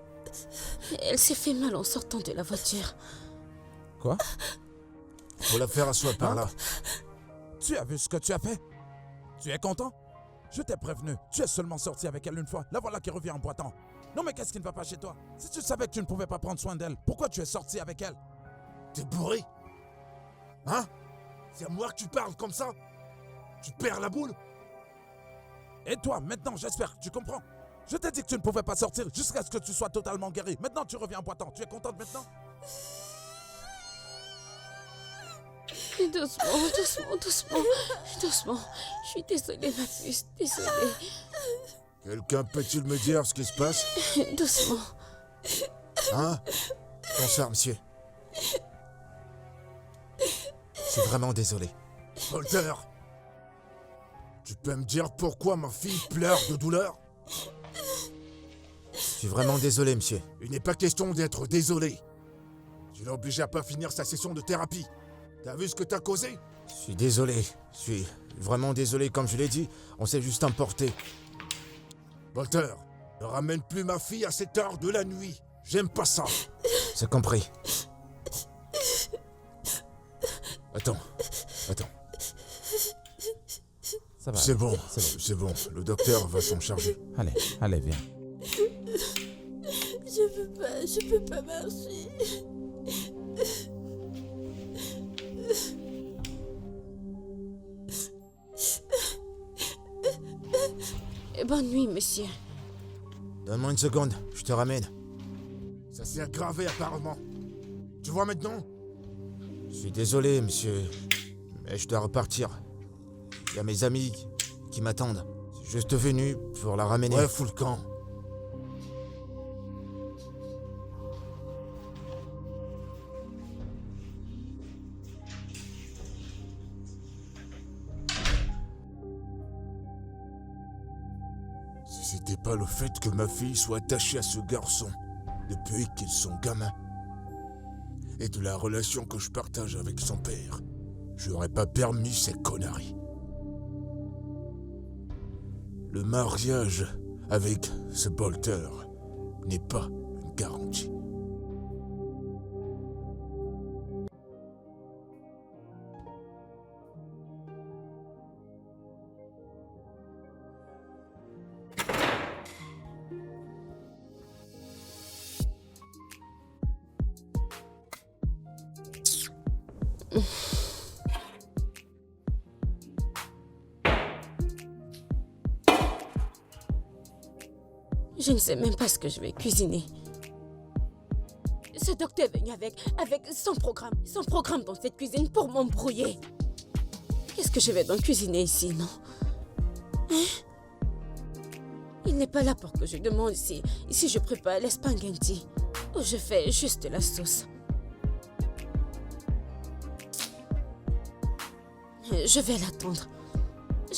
Elle s'est fait mal en sortant de la voiture. Quoi? Faut la faire asseoir par là. Tu as vu ce que tu as fait? Tu es content? Je t'ai prévenu, tu es seulement sorti avec elle une fois. La voilà qui revient en boitant. Non mais qu'est-ce qui ne va pas chez toi? Si tu savais que tu ne pouvais pas prendre soin d'elle, pourquoi tu es sorti avec elle? T'es bourré? Hein? C'est à moi que tu parles comme ça? Tu perds la boule? Et toi, maintenant, j'espère, tu comprends? Je t'ai dit que tu ne pouvais pas sortir jusqu'à ce que tu sois totalement guéri. Maintenant, tu reviens en boitant. Tu es contente maintenant? Doucement, doucement, doucement. Doucement. Je suis désolée, ma puce. Désolée. Quelqu'un peut-il me dire ce qui se passe? Doucement. Hein? Bonsoir, monsieur. Je suis vraiment désolé. Walter! Tu peux me dire pourquoi ma fille pleure de douleur? Je suis vraiment désolé, monsieur. Il n'est pas question d'être désolé. Tu l'as obligé à pas finir sa session de thérapie. T'as vu ce que t'as causé? Je suis désolé. Je suis vraiment désolé, comme je l'ai dit. On s'est juste emporté. Walter, ne ramène plus ma fille à cette heure de la nuit. J'aime pas ça. C'est compris. Attends. Ça va. C'est bon, C'est bon. c'est bon. Le docteur va s'en charger. Allez, viens. Je peux pas marcher. Bonne nuit, monsieur. Donne-moi une seconde, je te ramène. Ça s'est aggravé apparemment. Tu vois maintenant? Je suis désolé, monsieur. Mais je dois repartir. Il y a mes amis qui m'attendent. Je suis juste venu pour la ramener. Ouais, fous le camp. Si c'était pas le fait que ma fille soit attachée à ce garçon depuis qu'ils sont gamins, et de la relation que je partage avec son père, j'aurais pas permis ces conneries. Le mariage avec ce Bolter n'est pas une garantie. Je ne sais même pas ce que je vais cuisiner. Ce docteur est venu avec son programme dans cette cuisine pour m'embrouiller. Qu'est-ce que je vais donc cuisiner ici, non? Hein? Il n'est pas là pour que je demande si je prépare les spaghettis ou je fais juste la sauce. Je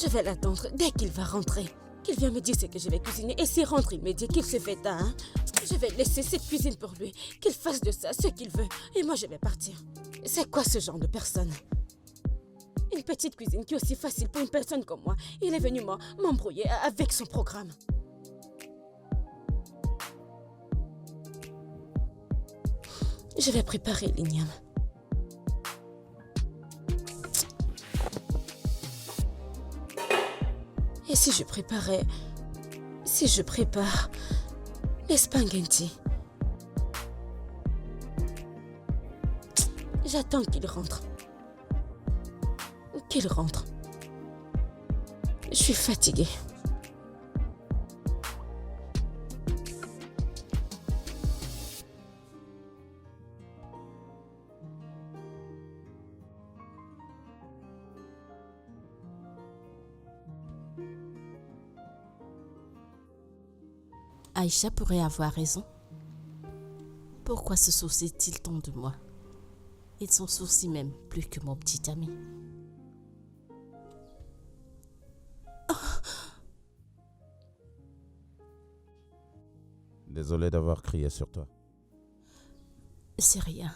vais l'attendre dès qu'il va rentrer. Qu'il vienne me dire ce que je vais cuisiner et s'il rentre, il me dit qu'il se fait tard. Hein? Je vais laisser cette cuisine pour lui, qu'il fasse de ça ce qu'il veut et moi je vais partir. C'est quoi ce genre de personne? Une petite cuisine qui est aussi facile pour une personne comme moi. Il est venu m'embrouiller avec son programme. Je vais préparer l'igname. Et si je prépare les spaghettis? J'attends qu'il rentre. Je suis fatiguée. Aïcha pourrait avoir raison. Pourquoi se soucie-t-il tant de moi? Il s'en soucie même plus que mon petit ami. Désolé d'avoir crié sur toi. C'est rien.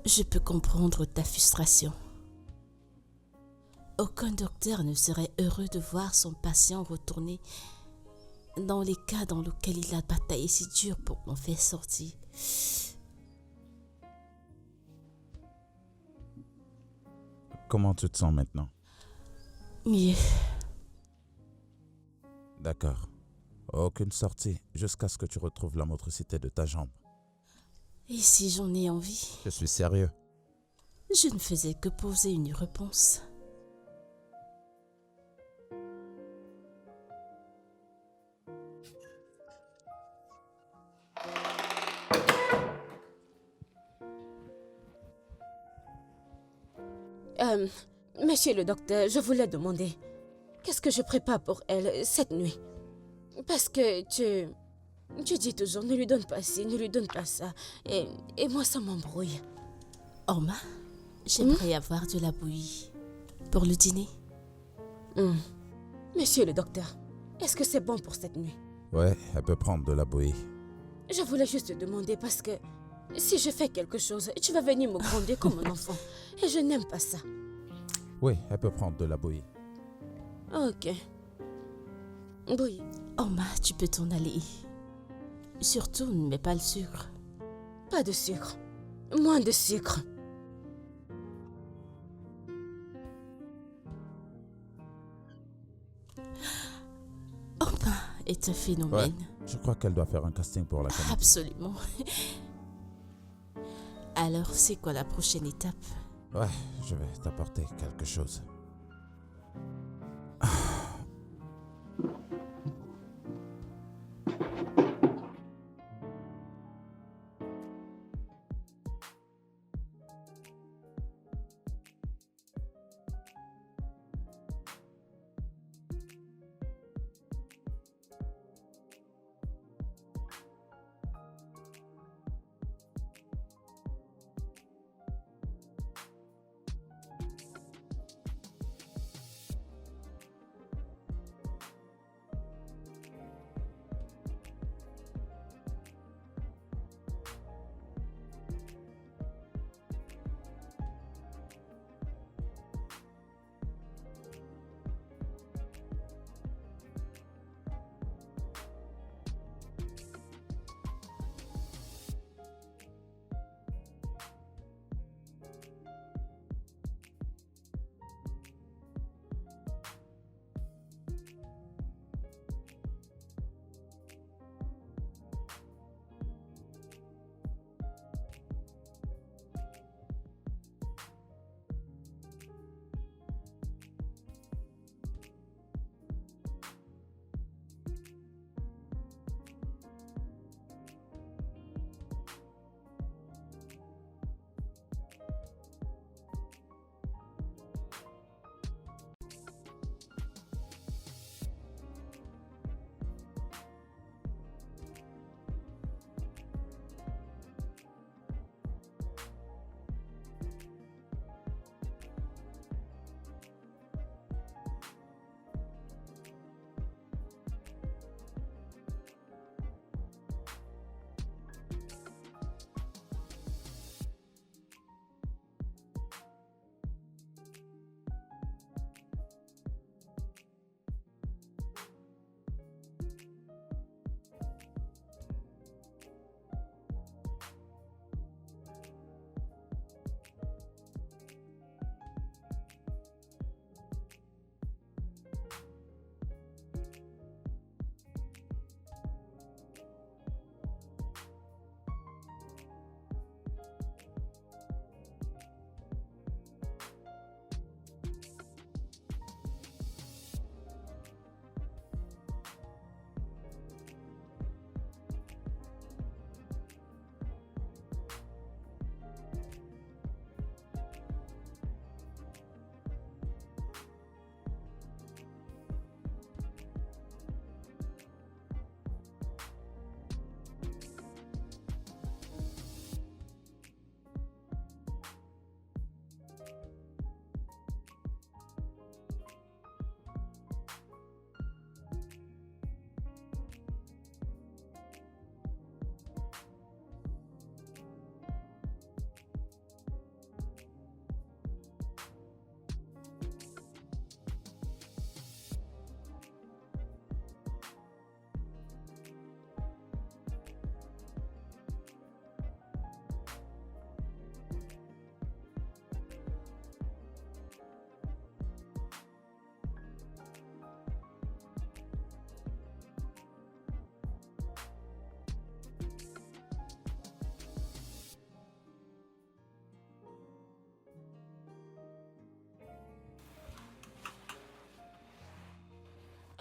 Je peux comprendre ta frustration. Aucun docteur ne serait heureux de voir son patient retourner dans les cas dans lesquels il a bataillé si dur pour m'en faire sortir. Comment tu te sens maintenant? Mieux. D'accord. Aucune sortie jusqu'à ce que tu retrouves la motricité de ta jambe. Et si j'en ai envie? Je suis sérieux. Je ne faisais que poser une réponse. Monsieur le docteur, je voulais demander, qu'est-ce que je prépare pour elle cette nuit? Parce que tu dis toujours, ne lui donne pas ci, ne lui donne pas ça. Et moi, ça m'embrouille. Orma, j'aimerais avoir de la bouillie pour le dîner. Monsieur le docteur, est-ce que c'est bon pour cette nuit? Ouais, elle peut prendre de la bouillie. Je voulais juste te demander parce que Si je fais quelque chose, tu vas venir me gronder comme un enfant. Et je n'aime pas ça. Oui, elle peut prendre de la bouillie. Ok. Oui. Oma, tu peux t'en aller. Surtout, ne mets pas le sucre. Pas de sucre. Moins de sucre. Oma est un phénomène. Je crois qu'elle doit faire un casting pour la caméra. Absolument. Alors, c'est quoi la prochaine étape? Ouais, je vais t'apporter quelque chose.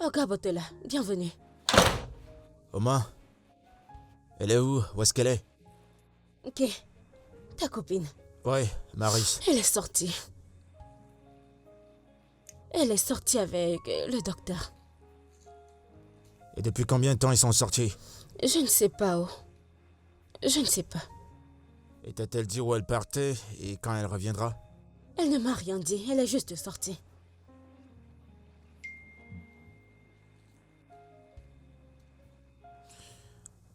Oh, Gabotela, bienvenue. Oma? Elle est où? Où est-ce qu'elle est? Ok. Ta copine. Ouais, Maris. Elle est sortie. Elle est sortie avec le docteur. Et depuis combien de temps ils sont sortis? Je ne sais pas où. Je ne sais pas. Et t'a-t-elle dit où elle partait et quand elle reviendra? Elle ne m'a rien dit. Elle est juste sortie.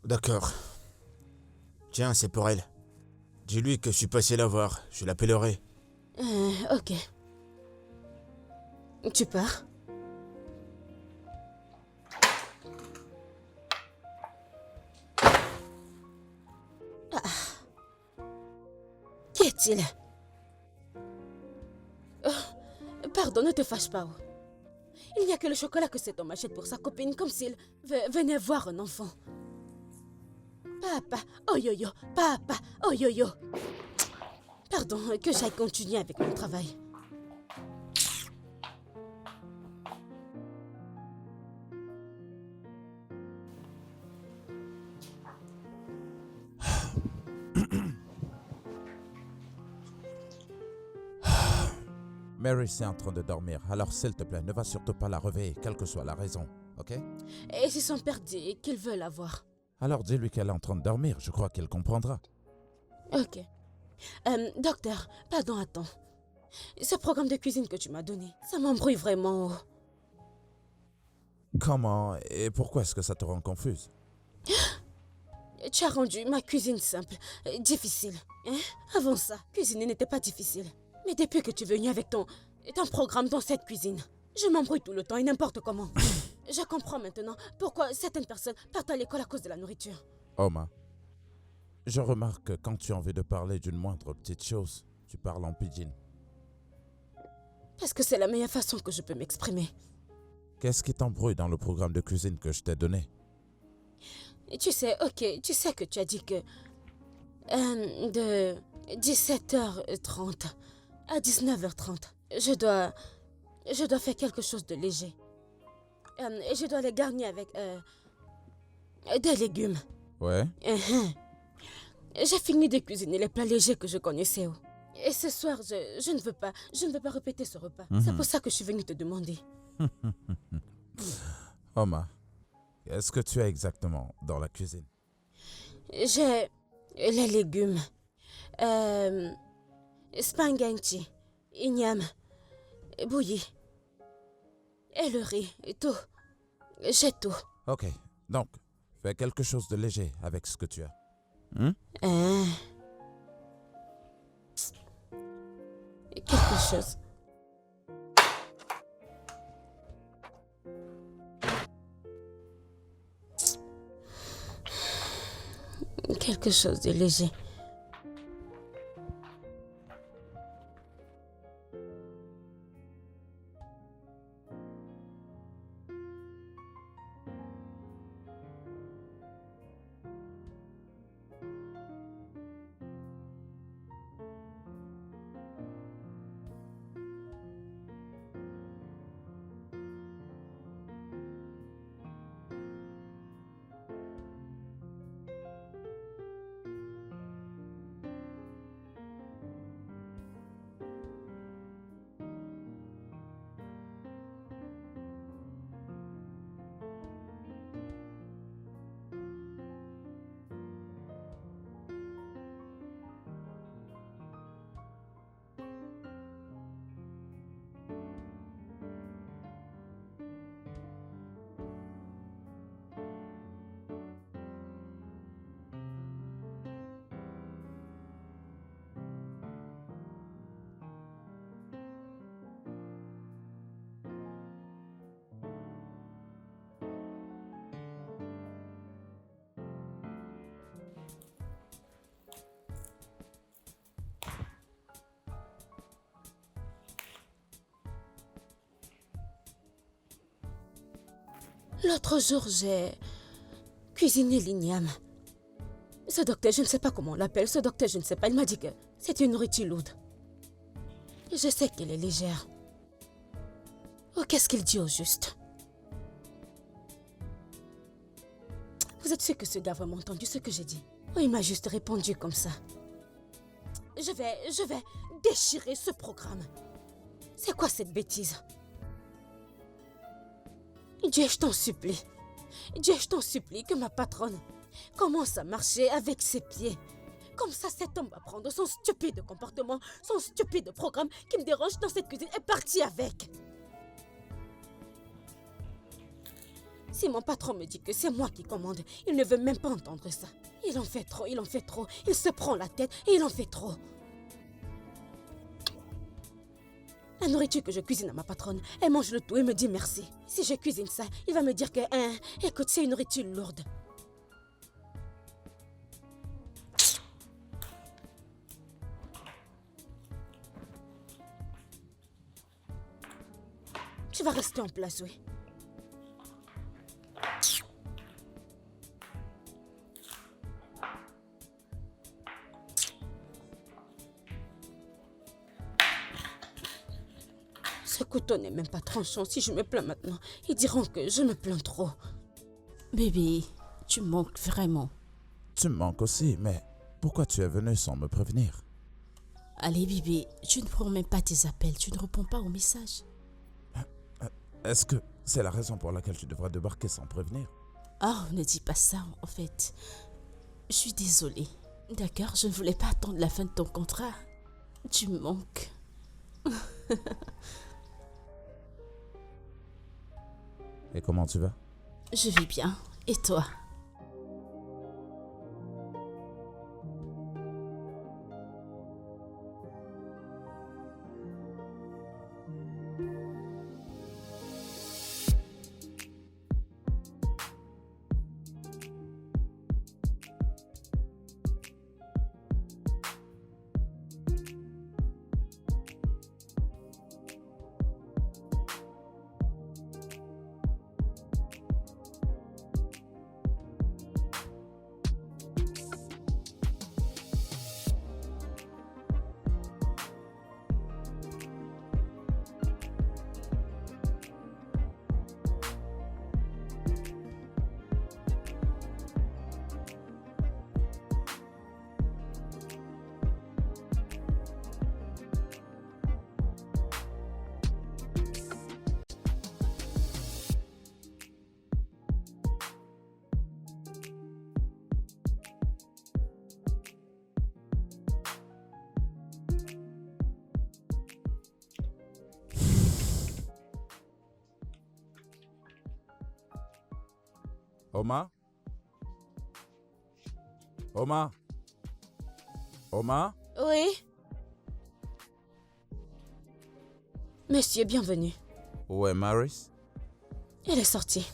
D'accord. Tiens, c'est pour elle. Dis-lui que je suis passé la voir. Je l'appellerai. Ok. Tu pars? Qui est-il? Pardon, ne te fâche pas. Il n'y a que le chocolat que cet homme achète pour sa copine, comme s'il venait voir un enfant. Papa, oh yo-yo, papa, oh yo-yo. Pardon, que j'aille continuer avec mon travail. Mary est en train de dormir, alors s'il te plaît, ne va surtout pas la réveiller, quelle que soit la raison, ok? Et si son père dit qu'il veut la voir? Alors dis-lui qu'elle est en train de dormir, je crois qu'elle comprendra. Ok. Docteur, pardon, attends. Ce programme de cuisine que tu m'as donné, ça m'embrouille vraiment. Comment et pourquoi est-ce que ça te rend confuse? Tu as rendu ma cuisine simple, difficile. Hein? Avant ça, cuisiner n'était pas difficile. Mais depuis que tu es venu avec ton programme dans cette cuisine, je m'embrouille tout le temps et n'importe comment. Je comprends maintenant pourquoi certaines personnes partent à l'école à cause de la nourriture. Oma, je remarque que quand tu as envie de parler d'une moindre petite chose, tu parles en pidgin. Parce que c'est la meilleure façon que je peux m'exprimer. Qu'est-ce qui t'embrouille dans le programme de cuisine que je t'ai donné? Et tu sais, ok, tu sais que tu as dit que de 17h30 à 19h30, je dois faire quelque chose de léger. Et je dois les garnir avec des légumes. Ouais? J'ai fini de cuisiner les plats légers que je connaissais. Et ce soir, je ne veux pas répéter ce repas. C'est pour ça que je suis venue te demander. Oma, qu'est-ce que tu as exactement dans la cuisine? J'ai les légumes, spaghetti, igname, bouilli, et le riz, et tout. J'ai tout. Ok, donc, fais quelque chose de léger avec ce que tu as. Quelque chose. Quelque chose de léger. L'autre jour, j'ai cuisiné l'igname. Ce docteur, je ne sais pas comment on l'appelle. Ce docteur, je ne sais pas. Il m'a dit que c'est une nourriture lourde. Je sais qu'elle est légère. Oh, qu'est-ce qu'il dit au juste? Vous êtes sûr que ce gars a vraiment entendu ce que j'ai dit? Oh, il m'a juste répondu comme ça. Je vais déchirer ce programme. C'est quoi cette bêtise? Dieu, je t'en supplie. Dieu, je t'en supplie que ma patronne commence à marcher avec ses pieds. Comme ça, cet homme va prendre son stupide comportement, son stupide programme qui me dérange dans cette cuisine et partir avec. Si mon patron me dit que c'est moi qui commande, il ne veut même pas entendre ça. Il en fait trop, il en fait trop. Il se prend la tête et il en fait trop. La nourriture que je cuisine à ma patronne, elle mange le tout et me dit merci. Si je cuisine ça, il va me dire que, écoute, c'est une nourriture lourde. Tu vas rester en place, oui. Ce couteau n'est même pas tranchant. Si je me plains maintenant, ils diront que je me plains trop. Bébé, tu manques vraiment. Tu me manques aussi, mais pourquoi tu es venu sans me prévenir? Allez, bébé, tu ne prends même pas tes appels, tu ne réponds pas aux messages. Est-ce que c'est la raison pour laquelle tu devrais débarquer sans prévenir? Oh, ne dis pas ça, en fait. Je suis désolée. D'accord, je ne voulais pas attendre la fin de ton contrat. Tu me manques. Et comment tu vas? Je vais bien. Et toi? Oma? Oma? Oma? Oui. Monsieur, bienvenue. Où est Maris? Elle est sortie.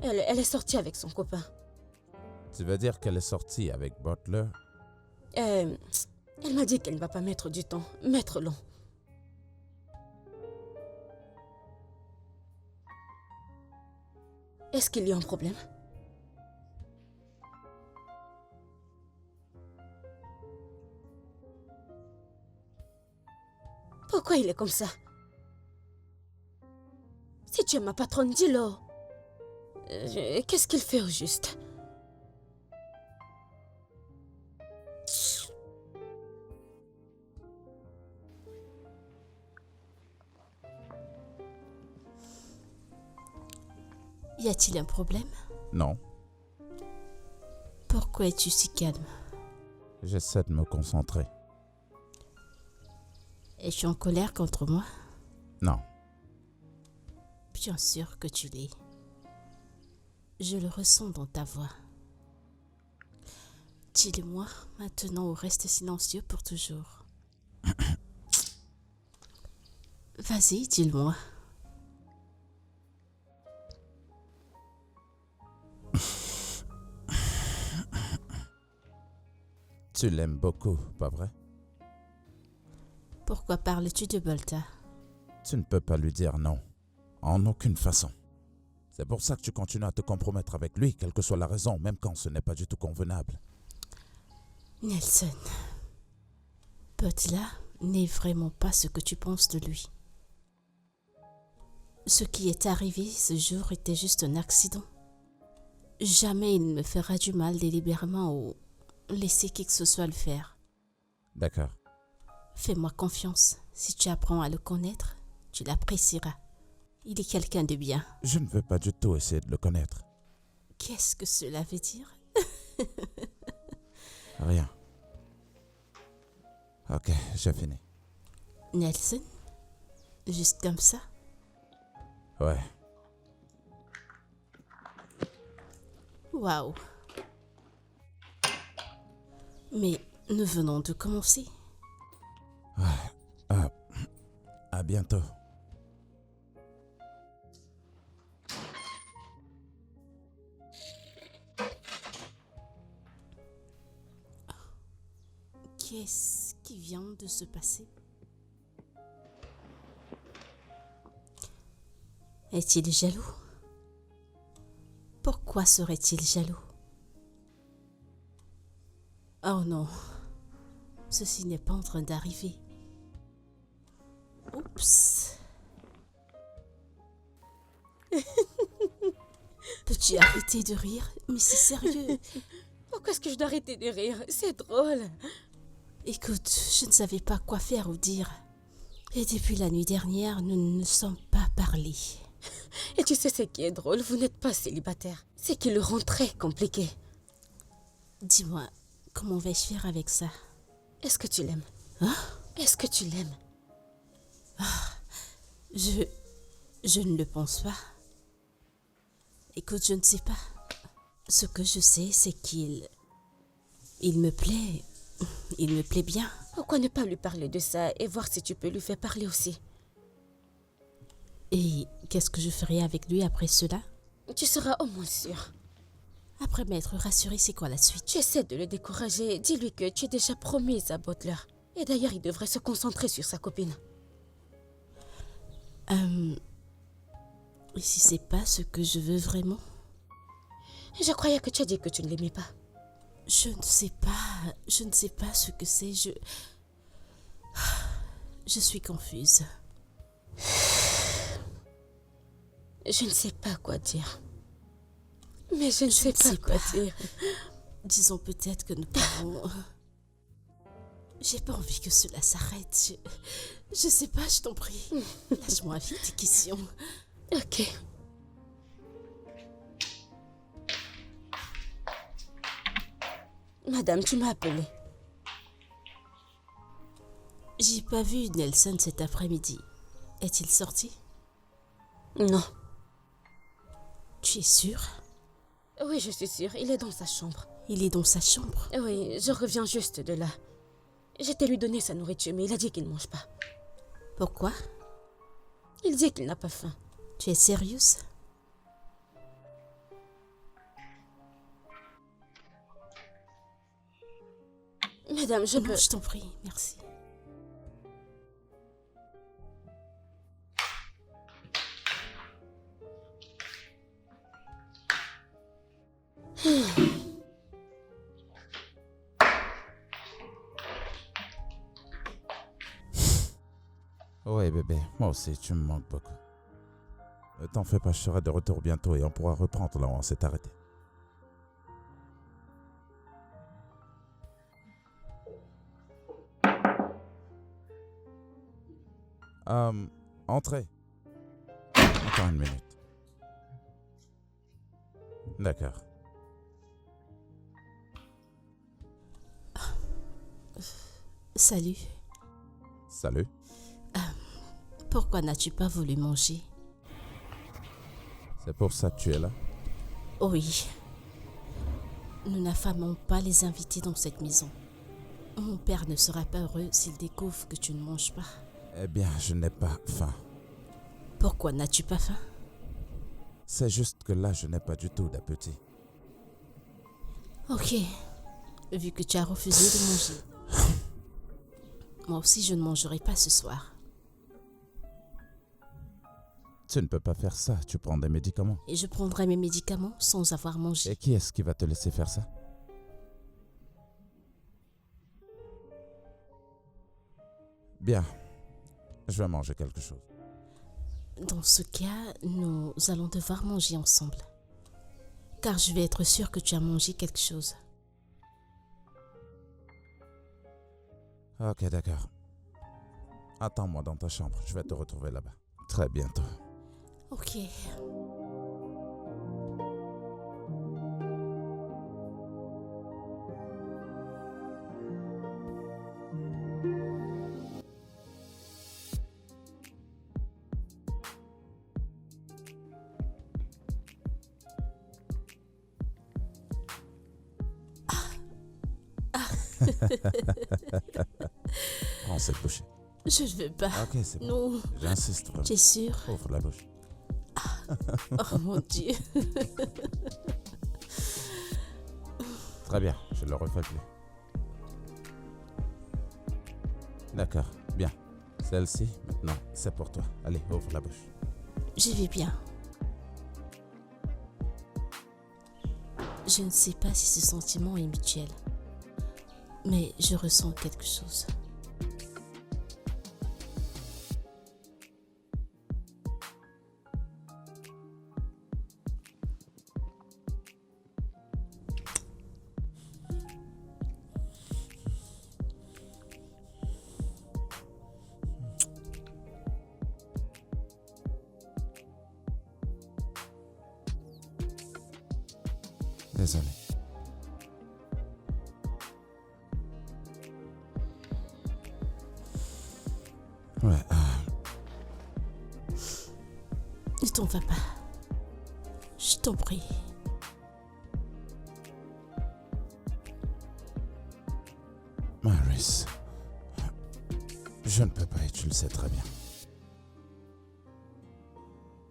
Elle est sortie avec son copain. Tu veux dire qu'elle est sortie avec Butler? Elle m'a dit qu'elle ne va pas mettre du temps, mettre long. Est-ce qu'il y a un problème? Pourquoi il est comme ça? Si tu es ma patronne, dis-le. Qu'est-ce qu'il fait au juste? Y a-t-il un problème? Non, Pourquoi es-tu si calme? j'essaie de me concentrer. Es-tu en colère contre moi? Non, Bien sûr que tu l'es. Je le ressens dans ta voix. Dis-le-moi maintenant ou reste silencieux pour toujours. Vas-y, dis-le-moi. tu l'aimes beaucoup, pas vrai? Pourquoi parles-tu de Bolta? Tu ne peux pas lui dire non, en aucune façon. C'est pour ça que tu continues à te compromettre avec lui, quelle que soit la raison, même quand ce n'est pas du tout convenable. Nelson, Butler n'est vraiment pas ce que tu penses de lui. Ce qui est arrivé ce jour était juste un accident. Jamais il ne me fera du mal délibérément ou laisser qui que ce soit le faire. D'accord. Fais-moi confiance. Si tu apprends à le connaître, tu l'apprécieras. Il est quelqu'un de bien. Je ne veux pas du tout essayer de le connaître. Qu'est-ce que cela veut dire? Rien. Ok, j'ai fini. Nelson? Juste comme ça? Ouais. Waouh. Mais nous venons de commencer. À bientôt. Qu'est-ce qui vient de se passer? Est-il jaloux? Pourquoi serait-il jaloux? Oh non, ceci n'est pas en train d'arriver. Oups. Peux-tu arrêter de rire? Mais c'est sérieux. Pourquoi est-ce que je dois arrêter de rire? C'est drôle. Écoute, je ne savais pas quoi faire ou dire. Et depuis la nuit dernière, nous ne nous sommes pas parlé. Et tu sais ce qui est drôle? Vous n'êtes pas célibataire. C'est qui le rend très compliqué. Dis-moi, comment vais-je faire avec ça? Est-ce que tu l'aimes? Hein? Est-ce que tu l'aimes? Je ne le pense pas. Écoute, je ne sais pas. Ce que je sais, c'est qu'il me plaît. Il me plaît bien. Pourquoi ne pas lui parler de ça et voir si tu peux lui faire parler aussi? Et qu'est-ce que je ferai avec lui après cela? Tu seras au moins sûr. Après m'être rassurée, c'est quoi la suite? Tu essaies de le décourager. Dis-lui que tu es déjà promise à Butler. Et d'ailleurs, il devrait se concentrer sur sa copine. Et si c'est pas ce que je veux vraiment? Je croyais que tu as dit que tu ne l'aimais pas. Je ne sais pas ce que c'est, je suis confuse. Je ne sais pas quoi dire. Mais je ne sais pas quoi dire. Disons peut-être que nous pouvons... J'ai pas envie que cela s'arrête. Je sais pas, je t'en prie. Lâche-moi vite, question. Ok. Madame, tu m'as appelé. J'ai pas vu Nelson cet après-midi. Est-il sorti? Non. Tu es sûre? Oui, je suis sûre. Il est dans sa chambre. Il est dans sa chambre? Oui, je reviens juste de là. J'étais lui donner sa nourriture, mais il a dit qu'il ne mange pas. Pourquoi? Il dit qu'il n'a pas faim. Tu es sérieuse? Madame, je Non, peux... je t'en prie, merci. Ouais bébé, moi aussi tu me manques beaucoup. T'en fais pas, je serai de retour bientôt et on pourra reprendre là où on s'est arrêté. Entrez. Encore une minute. D'accord. Salut. Salut. Pourquoi n'as-tu pas voulu manger? C'est pour ça que tu es là? Oui. Nous n'affamons pas les invités dans cette maison. Mon père ne sera pas heureux s'il découvre que tu ne manges pas. Eh bien, je n'ai pas faim. Pourquoi n'as-tu pas faim? C'est juste que là, je n'ai pas du tout d'appétit. Ok. Vu que tu as refusé de manger. Moi aussi, je ne mangerai pas ce soir. Tu ne peux pas faire ça, tu prends des médicaments. Et je prendrai mes médicaments sans avoir mangé. Et qui est-ce qui va te laisser faire ça? Bien, je vais manger quelque chose. Dans ce cas, nous allons devoir manger ensemble. Car je vais être sûre que tu as mangé quelque chose. Ok, d'accord. Attends-moi dans ta chambre, je vais te retrouver là-bas. Très bientôt. Ok. Prends cette bouchée. Je ne veux pas. Ok, c'est bon. Non, J'insiste vraiment. tu es sûr? Ouvre la bouche. Oh mon Dieu. Très bien, je le refais plus. D'accord, bien. Celle-ci, maintenant, c'est pour toi. Allez, ouvre la bouche. Je vais bien. Je ne sais pas si ce sentiment est mutuel, mais je ressens quelque chose. Désolé. Ouais, Ne t'en va pas. Je t'en prie. Maris, je ne peux pas et tu le sais très bien.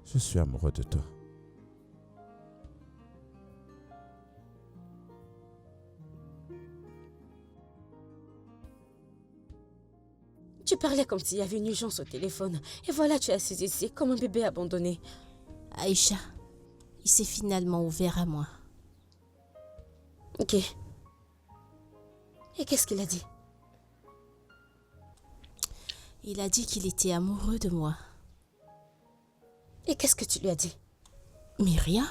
Je suis amoureux de toi. Tu parlais comme s'il y avait une urgence au téléphone. Et voilà, tu es assise ici comme un bébé abandonné. Aïcha, il s'est finalement ouvert à moi. Ok. Et qu'est-ce qu'il a dit? Il a dit qu'il était amoureux de moi. Et qu'est-ce que tu lui as dit? Mais rien.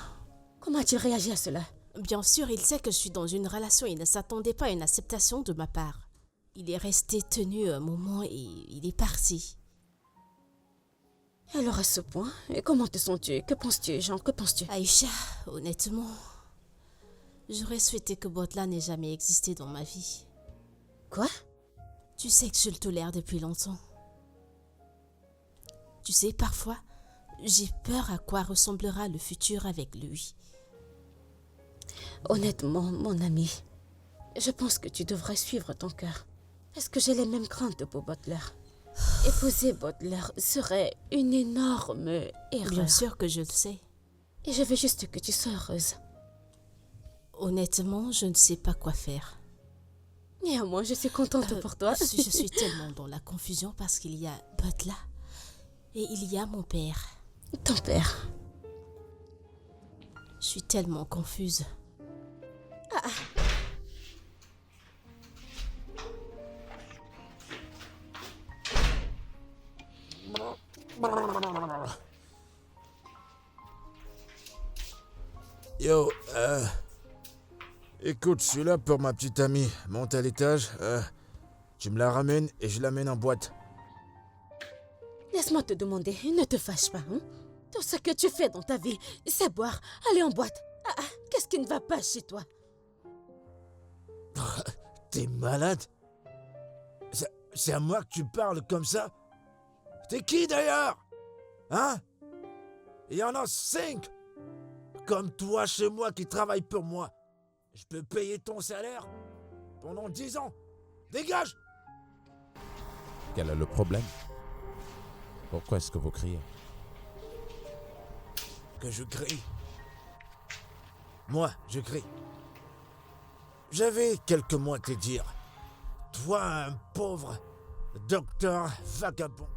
Comment as-tu réagi à cela? Bien sûr, il sait que je suis dans une relation et ne s'attendait pas à une acceptation de ma part. Il est resté tenu un moment et il est parti. Alors à ce point, et comment te sens-tu? Que penses-tu, Jean? Que penses-tu? Aïcha, honnêtement, j'aurais souhaité que Botla n'ait jamais existé dans ma vie. Quoi? Tu sais que je le tolère depuis longtemps. Tu sais, parfois, j'ai peur à quoi ressemblera le futur avec lui. Honnêtement, mon ami, je pense que tu devrais suivre ton cœur. Est-ce que j'ai les mêmes craintes pour Butler? Épouser Butler serait une énorme erreur. Bien sûr que je le sais. Et je veux juste que tu sois heureuse. Honnêtement, je ne sais pas quoi faire. Néanmoins, je suis contente pour toi. Je suis tellement dans la confusion parce qu'il y a Butler et il y a mon père. Ton père. Je suis tellement confuse. Yo, écoute, je suis là pour ma petite amie. Monte à l'étage, tu me la ramènes et je l'amène en boîte. Laisse-moi te demander, ne te fâche pas. Hein? Tout ce que tu fais dans ta vie, c'est boire, aller en boîte. Qu'est-ce qui ne va pas chez toi? T'es malade? C'est à moi que tu parles comme ça? T'es qui d'ailleurs? Hein? Il y en a 5 comme toi chez moi qui travaillent pour moi. Je peux payer ton salaire pendant 10 ans. Dégage! Quel est le problème? Pourquoi est-ce que vous criez? Que je crie. Moi, je crie. J'avais quelques mots à te dire. Toi, un pauvre docteur vagabond.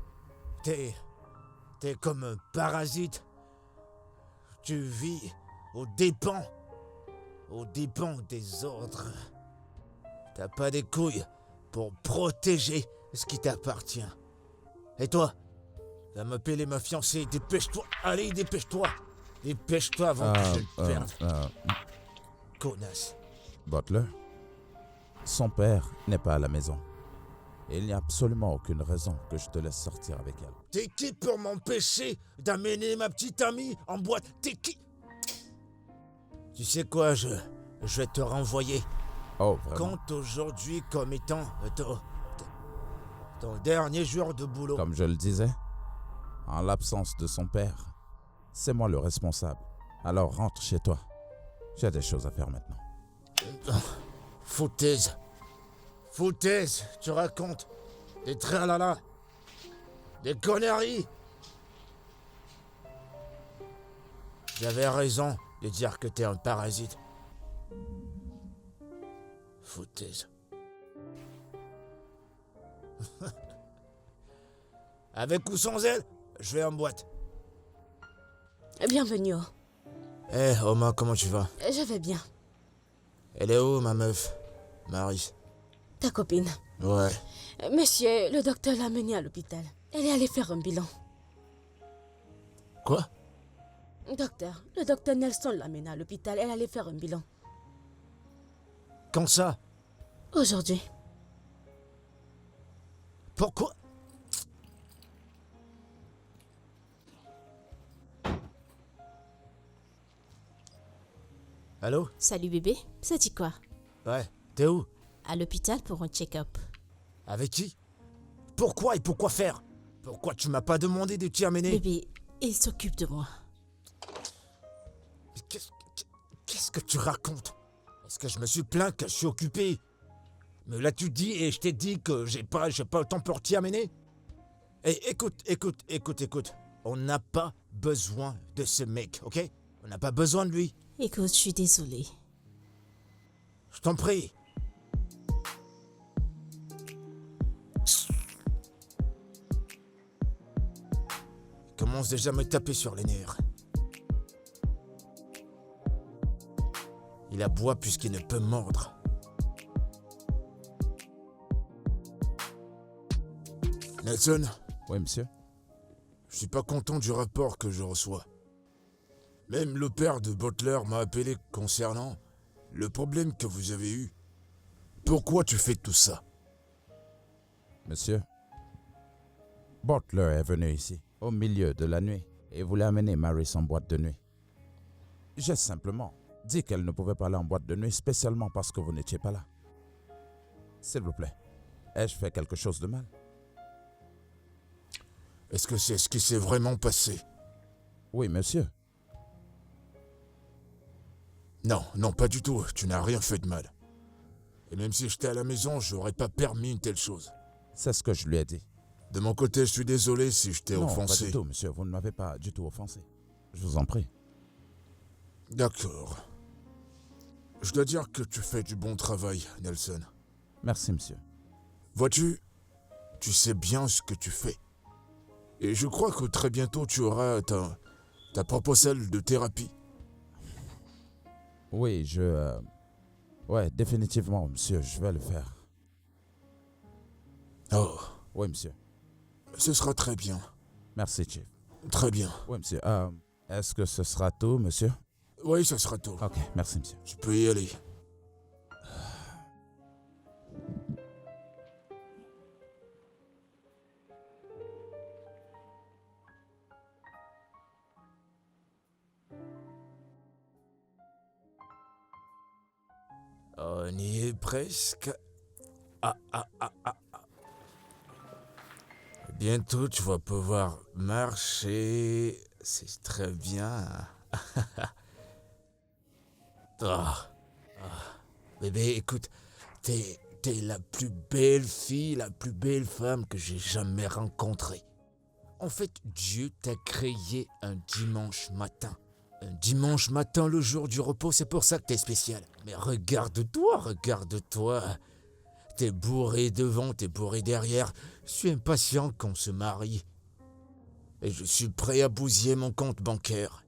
T'es comme un parasite. Tu vis aux dépens des autres. T'as pas des couilles pour protéger ce qui t'appartient. Et toi, va m'appeler ma fiancée, dépêche-toi, allez, dépêche-toi. Dépêche-toi avant que je te perde. Connasse. Butler, son père n'est pas à la maison. Et il n'y a absolument aucune raison que je te laisse sortir avec elle. T'es qui pour m'empêcher d'amener ma petite amie en boîte? T'es qui? Tu sais quoi, je vais te renvoyer. Oh, vraiment? Compte aujourd'hui comme étant ton dernier jour de boulot. Comme je le disais, en l'absence de son père, c'est moi le responsable. Alors rentre chez toi. J'ai des choses à faire maintenant. Foutaise. Foutaise, tu racontes. Des tralala. Des conneries. J'avais raison de dire que t'es un parasite. Foutaise. Avec ou sans elle, je vais en boîte. Bienvenue. Eh, Oma, comment tu vas? Je vais bien. Elle est où, ma meuf? Marie. Ta copine. Ouais. Monsieur, le docteur l'a menée à l'hôpital. Elle est allée faire un bilan. Quoi? Docteur, le docteur Nelson l'a menée à l'hôpital. Elle allait faire un bilan. Quand ça? Aujourd'hui. Pourquoi? Allô? Salut bébé, ça dit quoi? Ouais, t'es où? À l'hôpital pour un check-up. Avec qui? Pourquoi et pourquoi faire? Pourquoi tu m'as pas demandé de t'y amener? Bébé, il s'occupe de moi. Mais qu'est-ce que tu racontes? Est-ce que je me suis plaint que je suis occupé? Mais là tu dis et je t'ai dit que j'ai pas le temps pour t'y amener? Eh, écoute. On n'a pas besoin de ce mec, ok? On n'a pas besoin de lui. Écoute, je suis désolée. Je t'en prie. Il commence déjà à me taper sur les nerfs. Il aboie puisqu'il ne peut mordre. Nelson, Oui, monsieur. je suis pas content du rapport que je reçois. Même le père de Butler m'a appelé concernant le problème que vous avez eu. Pourquoi tu fais tout ça? Monsieur, Butler est venu ici, au milieu de la nuit, et voulait amener Maris en boîte de nuit. J'ai simplement dit qu'elle ne pouvait pas aller en boîte de nuit, spécialement parce que vous n'étiez pas là. S'il vous plaît, ai-je fait quelque chose de mal? Est-ce que c'est ce qui s'est vraiment passé? Oui, monsieur. Non, pas du tout. Tu n'as rien fait de mal. Et même si j'étais à la maison, j'aurais pas permis une telle chose. C'est ce que je lui ai dit. De mon côté, je suis désolé si je t'ai Non, offensé. pas du tout, monsieur. Vous ne m'avez pas du tout offensé. Je vous en prie. D'accord. Je dois dire que tu fais du bon travail, Nelson. Merci, monsieur. Vois-tu, tu sais bien ce que tu fais. Et je crois que très bientôt, tu auras ta propre salle de thérapie. Oui, ouais, définitivement, monsieur, je vais le faire. Oh, Oui, monsieur. ce sera très bien. Merci, Chief. Très bien. Oui, monsieur. Est-ce que ce sera tout, monsieur? Oui, ce sera tout. Ok, merci, monsieur. Tu peux y aller. On y est presque. Ah. Bientôt, tu vas pouvoir marcher. C'est très bien. Bébé, écoute, t'es la plus belle fille, la plus belle femme que j'ai jamais rencontrée. En fait, Dieu t'a créé un dimanche matin. Un dimanche matin, le jour du repos, c'est pour ça que t'es spécial. Mais regarde-toi. T'es bourré devant, t'es bourré derrière. Je suis impatient qu'on se marie. Et je suis prêt à bousiller mon compte bancaire.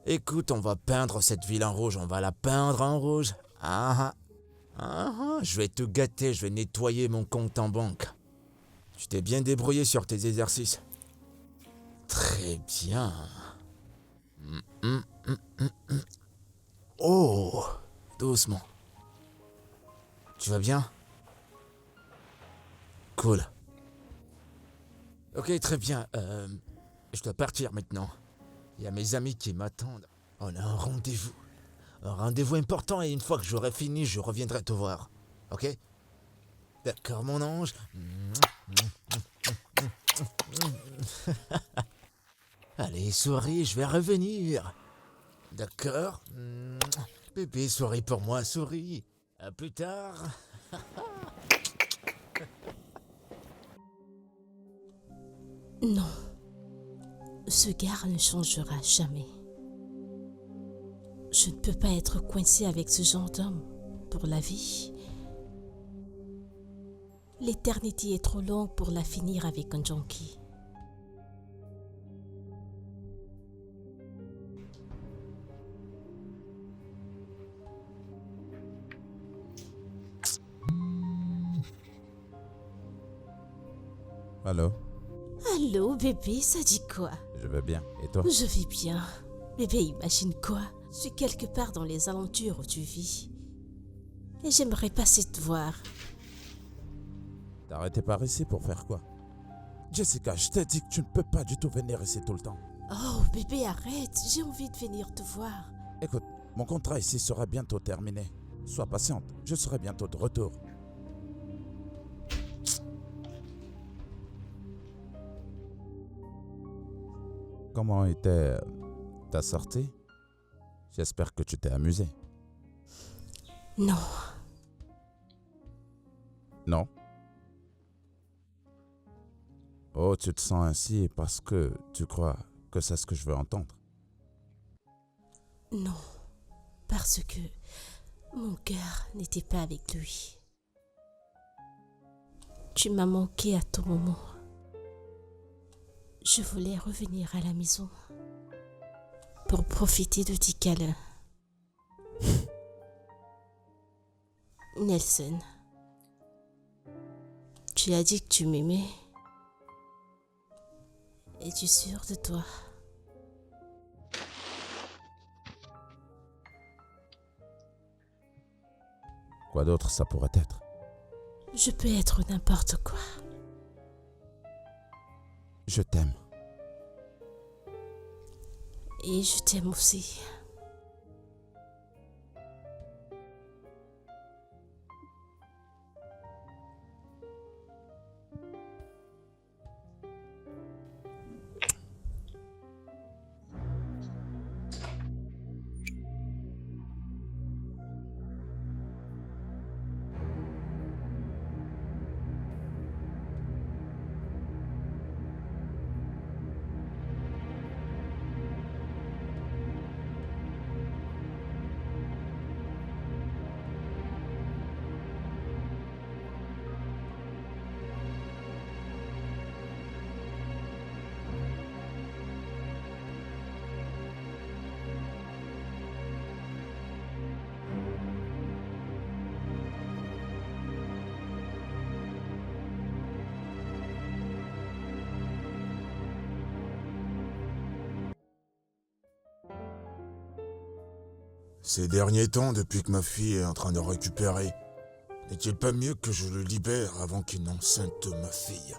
Écoute, on va peindre cette ville en rouge, on va la peindre en rouge. Je vais te gâter, je vais nettoyer mon compte en banque. Tu t'es bien débrouillé sur tes exercices. Très bien. Oh, doucement. Tu vas bien? Cool. Ok, très bien. Je dois partir maintenant. Il y a mes amis qui m'attendent. On a un rendez-vous. Un rendez-vous important et une fois que j'aurai fini, je reviendrai te voir. Ok? D'accord, mon ange. Allez, souris, je vais revenir. D'accord? Bébé, souris pour moi, souris. À plus tard. Non. Ce gars ne changera jamais. Je ne peux pas être coincée avec ce genre d'homme pour la vie. L'éternité est trop longue pour la finir avec un junkie. Allô? Allô, bébé, ça dit quoi? Je vais bien. Et toi? Je vais bien. Bébé, imagine quoi? Je suis quelque part dans les aventures où tu vis. Et j'aimerais passer te voir. T'as arrêté par ici pour faire quoi? Jessica, je t'ai dit que tu ne peux pas du tout venir ici tout le temps. Oh, bébé, arrête. J'ai envie de venir te voir. Écoute, mon contrat ici sera bientôt terminé. Sois patiente, je serai bientôt de retour. Comment était ta sortie? J'espère que tu t'es amusé. Non. Non? Oh, tu te sens ainsi parce que tu crois que c'est ce que je veux entendre. Non. Parce que mon cœur n'était pas avec lui. Tu m'as manqué à tout moment. Je voulais revenir à la maison pour profiter de tes câlins. Nelson, tu as dit que tu m'aimais. Es-tu sûr de toi? Quoi d'autre ça pourrait être? Je peux être n'importe quoi. Je t'aime. Et je t'aime aussi. Ces derniers temps, depuis que ma fille est en train de récupérer, n'est-il pas mieux que je le libère avant qu'il n'enceinte ma fille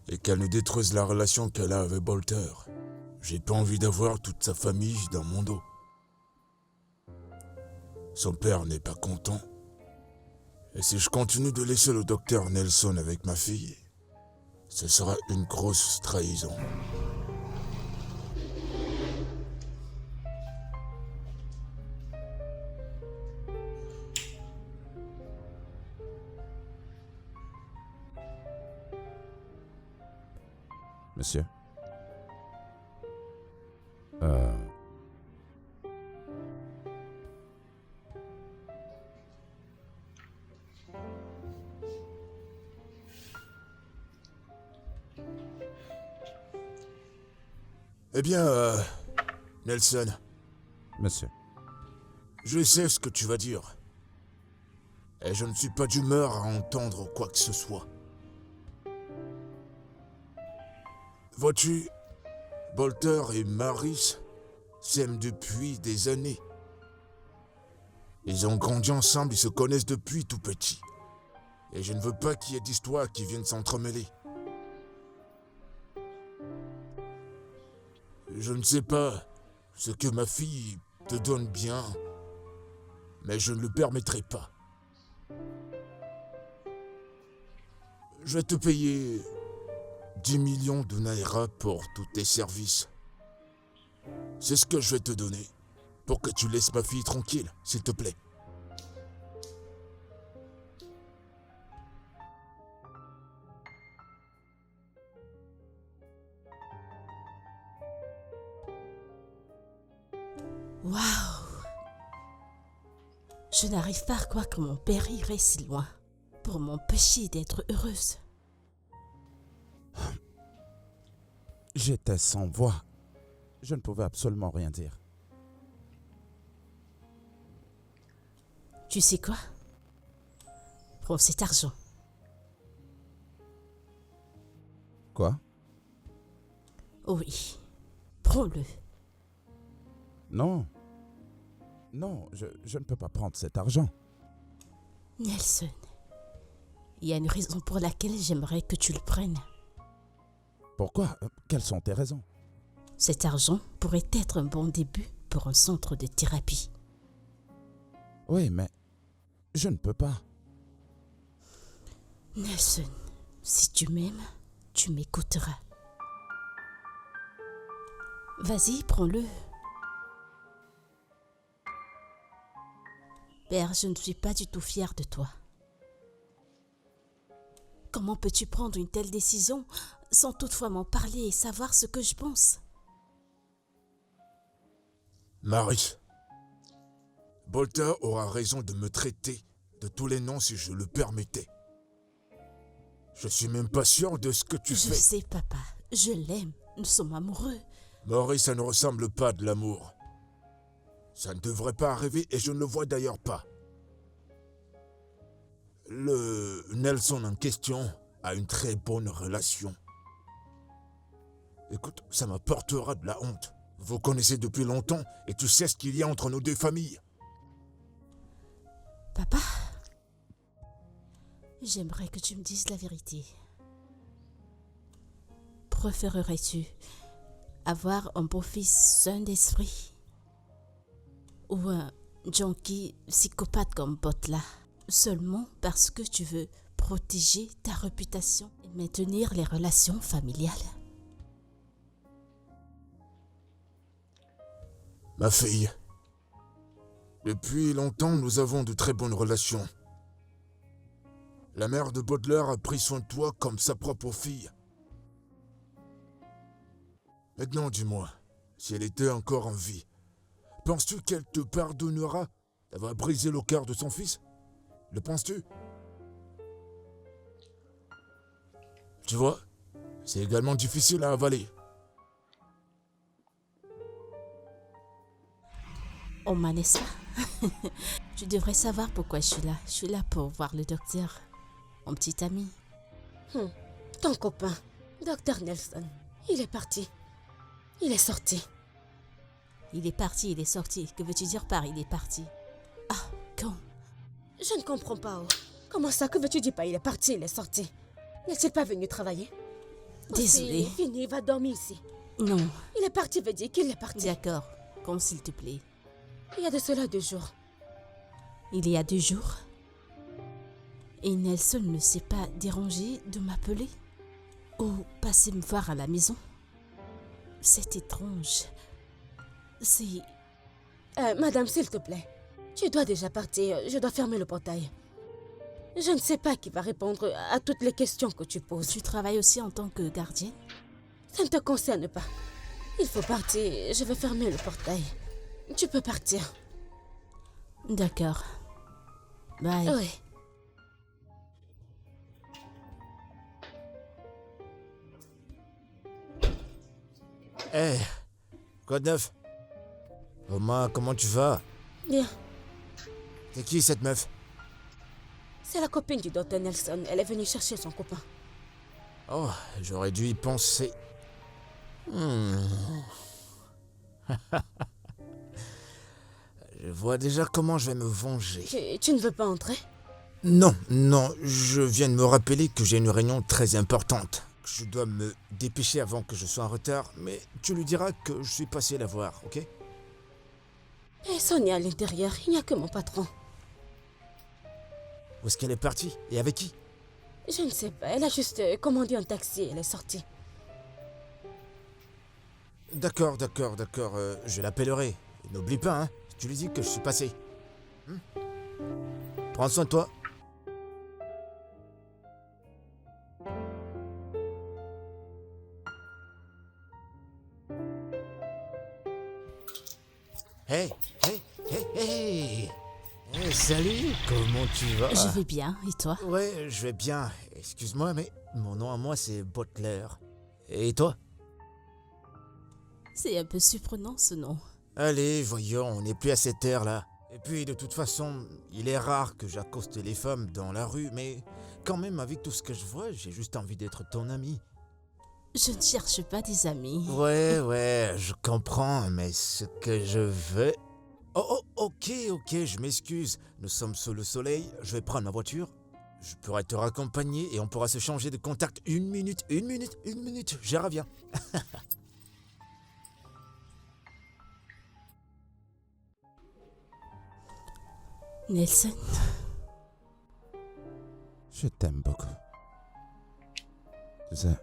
et qu'elle ne détruise la relation qu'elle a avec Bolter? J'ai pas envie d'avoir toute sa famille dans mon dos. Son père n'est pas content. Et si je continue de laisser le docteur Nelson avec ma fille, ce sera une grosse trahison. Monsieur? Eh bien, Nelson, Monsieur. je sais ce que tu vas dire. Et je ne suis pas d'humeur à entendre quoi que ce soit. Vois-tu, Bolter et Maris s'aiment depuis des années. Ils ont grandi ensemble, ils se connaissent depuis tout petit. Et je ne veux pas qu'il y ait d'histoires qui viennent s'entremêler. Je ne sais pas ce que ma fille te donne bien, mais je ne le permettrai pas. Je vais te payer 10 millions de Naira pour tous tes services. C'est ce que je vais te donner pour que tu laisses ma fille tranquille, s'il te plaît. Waouh! Je n'arrive pas à croire que mon père irait si loin pour m'empêcher d'être heureuse. J'étais sans voix. Je ne pouvais absolument rien dire. Tu sais quoi? Prends cet argent. Quoi? Oui, prends-le. Non. Non, je ne peux pas prendre cet argent. Nelson, il y a une raison pour laquelle j'aimerais que tu le prennes. Pourquoi? Quelles sont tes raisons? Cet argent pourrait être un bon début pour un centre de thérapie. Oui, mais je ne peux pas. Nelson, si tu m'aimes, tu m'écouteras. Vas-y, prends-le. Père, je ne suis pas du tout fière de toi. Comment peux-tu prendre une telle décision sans toutefois m'en parler et savoir ce que je pense? Marie, Bolter aura raison de me traiter de tous les noms si je le permettais. Je suis même pas sûr de ce que tu Je fais. sais, papa. Je l'aime. Nous sommes amoureux. Maurice, ça ne ressemble pas à de l'amour. Ça ne devrait pas arriver et je ne le vois d'ailleurs pas. Le Nelson en question a une très bonne relation. Écoute, ça m'apportera de la honte. Vous connaissez depuis longtemps et tu sais ce qu'il y a entre nos deux familles. Papa, j'aimerais que tu me dises la vérité. Préférerais-tu avoir un beau-fils sain d'esprit ou un junkie psychopathe comme Butler seulement parce que tu veux protéger ta réputation et maintenir les relations familiales? Ma fille, depuis longtemps nous avons de très bonnes relations. La mère de Butler a pris soin de toi comme sa propre fille. Maintenant dis-moi, si elle était encore en vie, penses-tu qu'elle te pardonnera d'avoir brisé le cœur de son fils? Le penses-tu? Tu vois, c'est également difficile à avaler. Oh, Manessa, tu devrais savoir pourquoi je suis là. Je suis là pour voir le docteur, mon petit ami. Ton copain, Dr. Nelson, il est parti. Il est sorti. Il est parti, il est sorti. Que veux-tu dire par il est parti? Ah, quand? Je ne comprends pas. Oh. Comment ça, que veux-tu dire pas? Il est parti, il est sorti. N'est-il pas venu travailler? Désolée. Il est fini, il va dormir ici. Non, Il est parti, veut dire qu'il est parti. d'accord, comme s'il te plaît. Il y a de cela 2 jours. Il y a 2 jours. Et Nelson ne s'est pas dérangé de m'appeler ou passer me voir à la maison. C'est étrange. C'est... Madame, s'il te plaît, tu dois déjà partir. Je dois fermer le portail. Je ne sais pas qui va répondre à toutes les questions que tu poses. Tu travailles aussi en tant que gardienne? Ça ne te concerne pas. Il faut partir. Je vais fermer le portail. Tu peux partir. D'accord. Bye. Oui. Hé, quoi de neuf? Oma, comment tu vas? Bien. C'est qui cette meuf? C'est la copine du docteur Nelson. Elle est venue chercher son copain. Oh, j'aurais dû y penser. Je vois déjà comment je vais me venger. Tu ne veux pas entrer? Non, je viens de me rappeler que j'ai une réunion très importante. Je dois me dépêcher avant que je sois en retard, mais tu lui diras que je suis passé la voir, ok? Et Sonia à l'intérieur. Il n'y a que mon patron. Où est-ce qu'elle est partie? Et avec qui? Je ne sais pas. Elle a juste commandé un taxi et elle est sortie. D'accord, je l'appellerai. Et n'oublie pas, hein, tu lui dis que je suis passé. Prends soin de toi. Hey, hey, hey, hey. Hey, salut, comment tu vas? Je vais bien, et toi? Ouais, je vais bien. Excuse-moi, mais mon nom à moi, c'est Butler. Et toi? C'est un peu surprenant ce nom. Allez, voyons, on n'est plus à cette ère-là. Et puis, de toute façon, il est rare que j'accoste les femmes dans la rue, mais quand même, avec tout ce que je vois, j'ai juste envie d'être ton ami. Je ne cherche pas des amis. Ouais, je comprends, mais ce que je veux... Oh, ok, je m'excuse. Nous sommes sous le soleil, je vais prendre ma voiture. Je pourrais te raccompagner et on pourra se changer de contact une minute, je reviens. Nelson, Je t'aime beaucoup. Tu sais,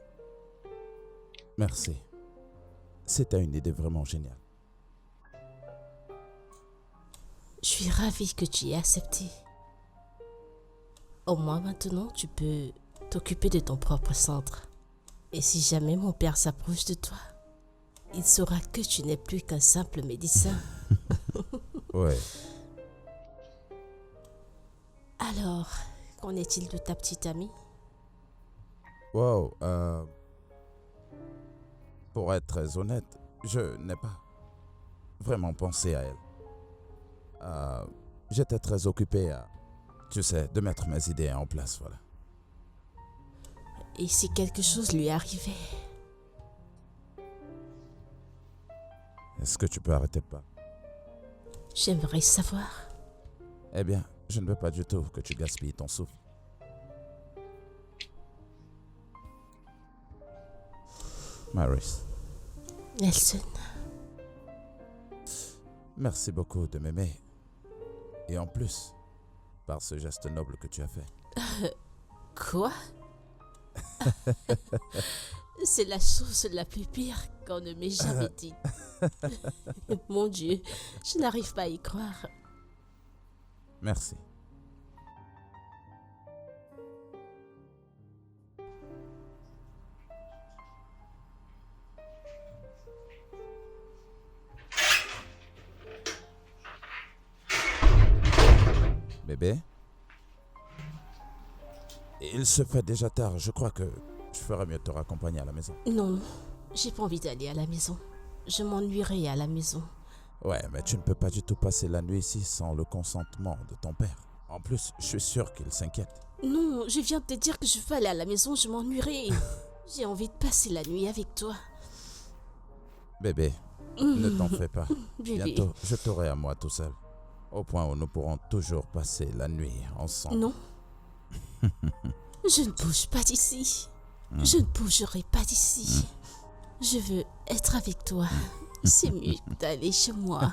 merci. C'était une idée vraiment géniale. je suis ravie que tu aies accepté. Au moins maintenant, tu peux t'occuper de ton propre centre. Et si jamais mon père s'approche de toi, il saura que tu n'es plus qu'un simple médecin. Ouais. Alors, qu'en est-il de ta petite amie? Wow. Pour être très honnête, je n'ai pas vraiment pensé à elle. J'étais très occupé à, tu sais, de mettre mes idées en place, voilà. Et si quelque chose lui arrivait? Est-ce que tu peux arrêter pas? J'aimerais savoir. Eh bien, je ne veux pas du tout que tu gaspilles ton souffle. Maris, Nelson, merci beaucoup de m'aimer. Et en plus, par ce geste noble que tu as fait. quoi? C'est la chose la plus pire qu'on ne m'ait jamais dit. Mon Dieu, je n'arrive pas à y croire. Merci. Bébé? Il se fait déjà tard. Je crois que je ferais mieux de te raccompagner à la maison. Non, j'ai pas envie d'aller à la maison. Je m'ennuierai à la maison. Ouais, mais tu ne peux pas du tout passer la nuit ici sans le consentement de ton père. En plus, je suis sûr qu'il s'inquiète. Non, je viens de te dire que je veux aller à la maison, je m'ennuierai. J'ai envie de passer la nuit avec toi. Bébé, ne t'en fais pas. Bébé. Bientôt, je t'aurai à moi tout seul. Au point où nous pourrons toujours passer la nuit ensemble. Non. Je ne bouge pas d'ici. Je ne bougerai pas d'ici. Je veux être avec toi. C'est mieux d'aller chez moi.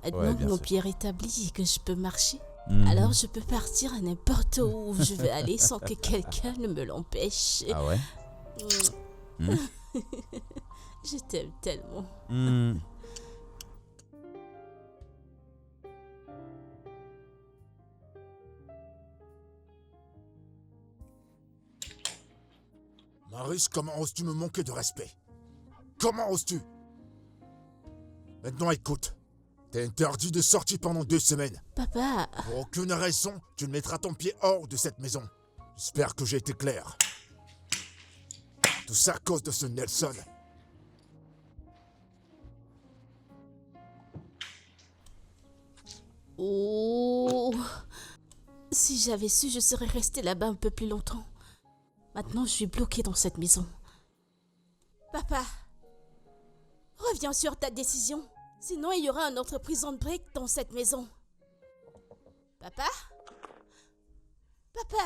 Maintenant Ouais, que bien mon sûr. pied est rétabli et que je peux marcher, Mhm. alors je peux partir à n'importe où je veux aller sans que quelqu'un ne me l'empêche. Ah ouais? Je t'aime tellement. Hmm. Maris, comment oses-tu me manquer de respect? Comment oses-tu? Maintenant écoute, t'es interdit de sortir pendant 2 semaines. Papa, Pour aucune raison, tu ne mettras ton pied hors de cette maison. J'espère que j'ai été clair. Tout ça à cause de ce Nelson. oh, si j'avais su, je serais restée là-bas un peu plus longtemps. Maintenant, je suis bloquée dans cette maison. Papa, reviens sur ta décision. Sinon, il y aura un autre prison break dans cette maison. Papa? Papa?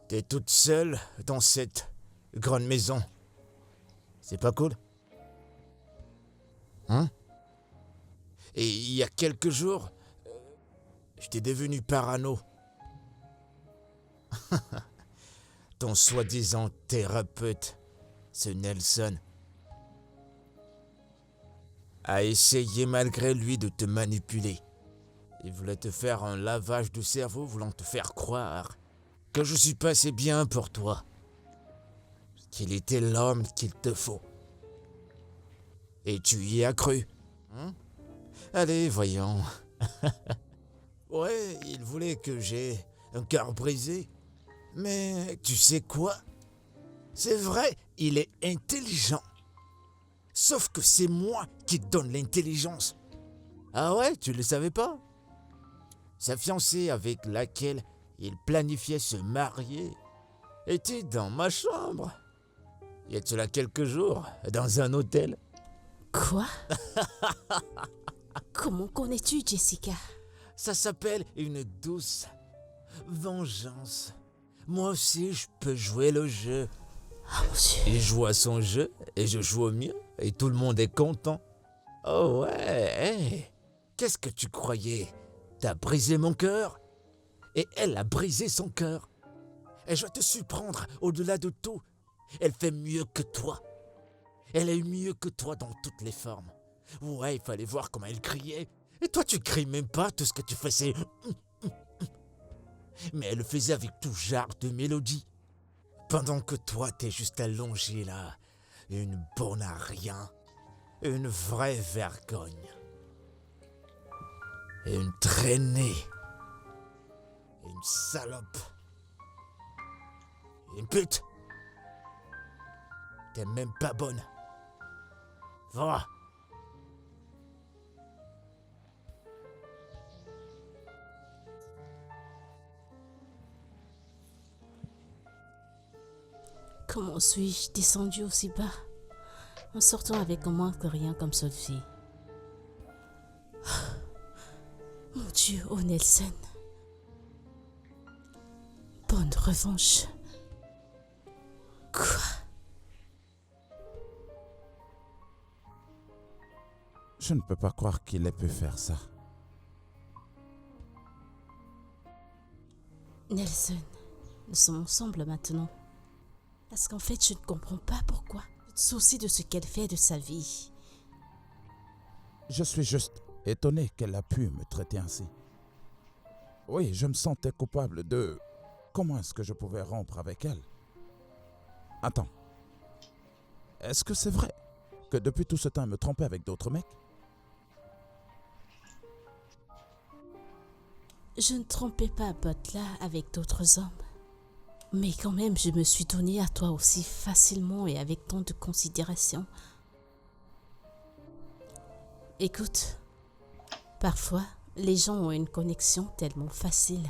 T'es toute seule dans cette grande maison. C'est pas cool? Hein? Et il y a quelques jours, j'étais devenu parano. Ton soi-disant thérapeute, ce Nelson, a essayé malgré lui de te manipuler. Il voulait te faire un lavage de cerveau, voulant te faire croire que je suis pas assez bien pour toi. qu'il était l'homme qu'il te faut. Et tu y as cru. Hein? Allez, voyons. Ouais, il voulait que j'aie un cœur brisé. Mais tu sais quoi? C'est vrai, il est intelligent. Sauf que c'est moi qui donne l'intelligence. Ah ouais, tu le savais pas? Sa fiancée avec laquelle il planifiait se marier était dans ma chambre. Il y a de cela quelques jours, dans un hôtel. Quoi? Comment connais-tu Jessica? Ça s'appelle une douce vengeance. Moi aussi, je peux jouer le jeu. Oh mon Dieu. Il joue à son jeu et je joue au mien et tout le monde est content. Oh ouais, hey, qu'est-ce que tu croyais? T'as brisé mon cœur et elle a brisé son cœur. Et je vais te surprendre au-delà de tout. Elle fait mieux que toi. Elle est mieux que toi dans toutes les formes. Ouais, il fallait voir comment elle criait. Et toi, tu cries même pas, tout ce que tu fais, c'est... Mais elle le faisait avec tout genre de mélodie. Pendant que toi, t'es juste allongé là. Une bonne à rien. Une vraie vergogne. Une traînée. Une salope. Une pute. T'es même pas bonne. Va. Comment suis-je descendu aussi bas en sortant avec un moins que rien comme Sophie? Mon Dieu, oh Nelson. Bonne revanche. Quoi? Je ne peux pas croire qu'il ait pu faire ça. Nelson, nous sommes ensemble maintenant. Parce qu'en fait, je ne comprends pas pourquoi. Tu te soucies de ce qu'elle fait de sa vie. Je suis juste étonné qu'elle a pu me traiter ainsi. Oui, je me sentais coupable de... Comment est-ce que je pouvais rompre avec elle? Attends. Est-ce que c'est vrai que depuis tout ce temps, elle me trompait avec d'autres mecs? Je ne trompais pas Butler avec d'autres hommes. Mais quand même, je me suis donnée à toi aussi facilement et avec tant de considération. Écoute, parfois, les gens ont une connexion tellement facile.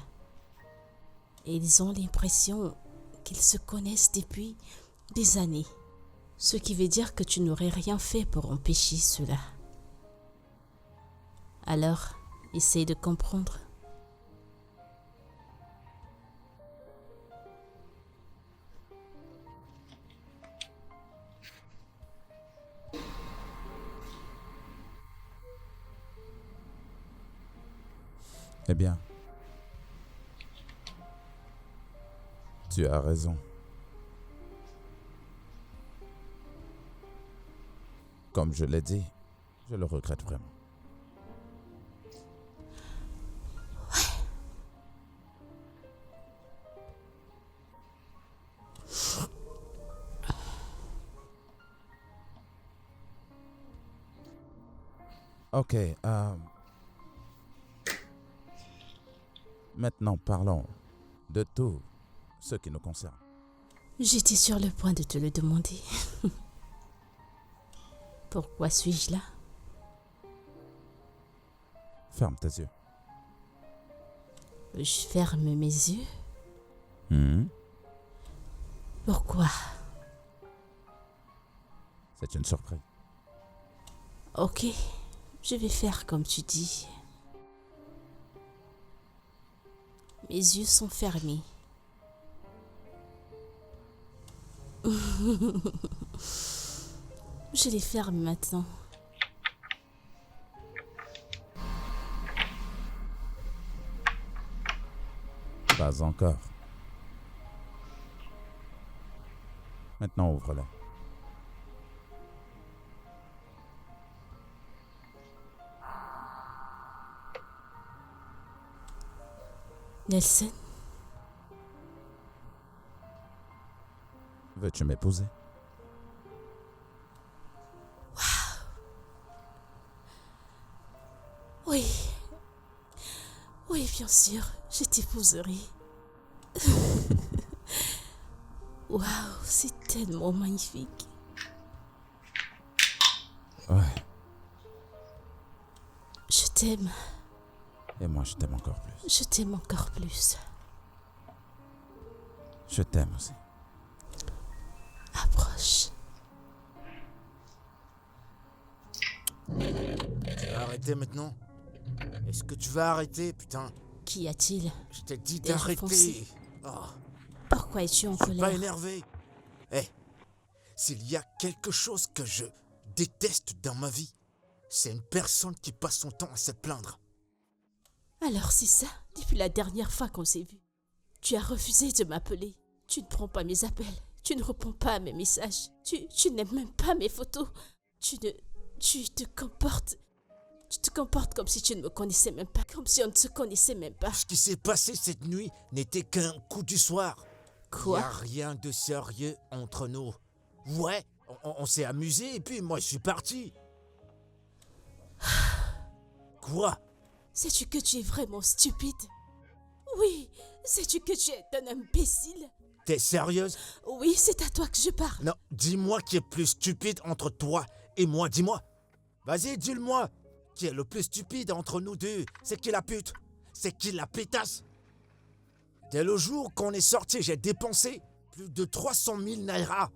Et ils ont l'impression qu'ils se connaissent depuis des années. Ce qui veut dire que tu n'aurais rien fait pour empêcher cela. Alors, essaye de comprendre. Eh bien, tu as raison. Comme je l'ai dit, je le regrette vraiment. Ok, maintenant parlons de tout ce qui nous concerne. J'étais sur le point de te le demander. Pourquoi suis-je là? Ferme tes yeux. Je ferme mes yeux. Pourquoi? C'est une surprise. Ok, je vais faire comme tu dis. Mes yeux sont fermés. Je les ferme maintenant. Pas encore. Maintenant, ouvre-la. Nelson, Veux-tu m'épouser? Oui. Oui, bien sûr, je t'épouserai. Waouh, c'est tellement magnifique. Ouais. Je t'aime. Et moi, je t'aime encore plus. Je t'aime encore plus. Je t'aime aussi. Approche. Tu vas arrêter maintenant? Est-ce que tu vas arrêter, putain? Qu'y a-t-il? Je t'ai dit T'es d'arrêter. foncé. Oh, Pourquoi es-tu en je suis pas colère? énervé. Eh, s'il y a quelque chose que je déteste dans ma vie, c'est une personne qui passe son temps à se plaindre. Alors c'est ça, depuis la dernière fois qu'on s'est vu. Tu as refusé de m'appeler. Tu ne prends pas mes appels. Tu ne réponds pas à mes messages. Tu n'aimes même pas mes photos. Tu te comportes... Tu te comportes comme si tu ne me connaissais même pas. Comme si on ne se connaissait même pas. Ce qui s'est passé cette nuit n'était qu'un coup du soir. Quoi? Il n'y a rien de sérieux entre nous. Ouais, on s'est amusé et puis moi je suis parti. Quoi? Sais-tu que tu es vraiment stupide? Oui, sais-tu que tu es un imbécile? T'es sérieuse? Oui, c'est à toi que je parle. Non, dis-moi qui est plus stupide entre toi et moi, dis-moi. Vas-y, dis-le-moi. Qui est le plus stupide entre nous deux? C'est qui la pute? C'est qui la pétasse? Dès le jour qu'on est sorti, j'ai dépensé plus de 300 000 naira.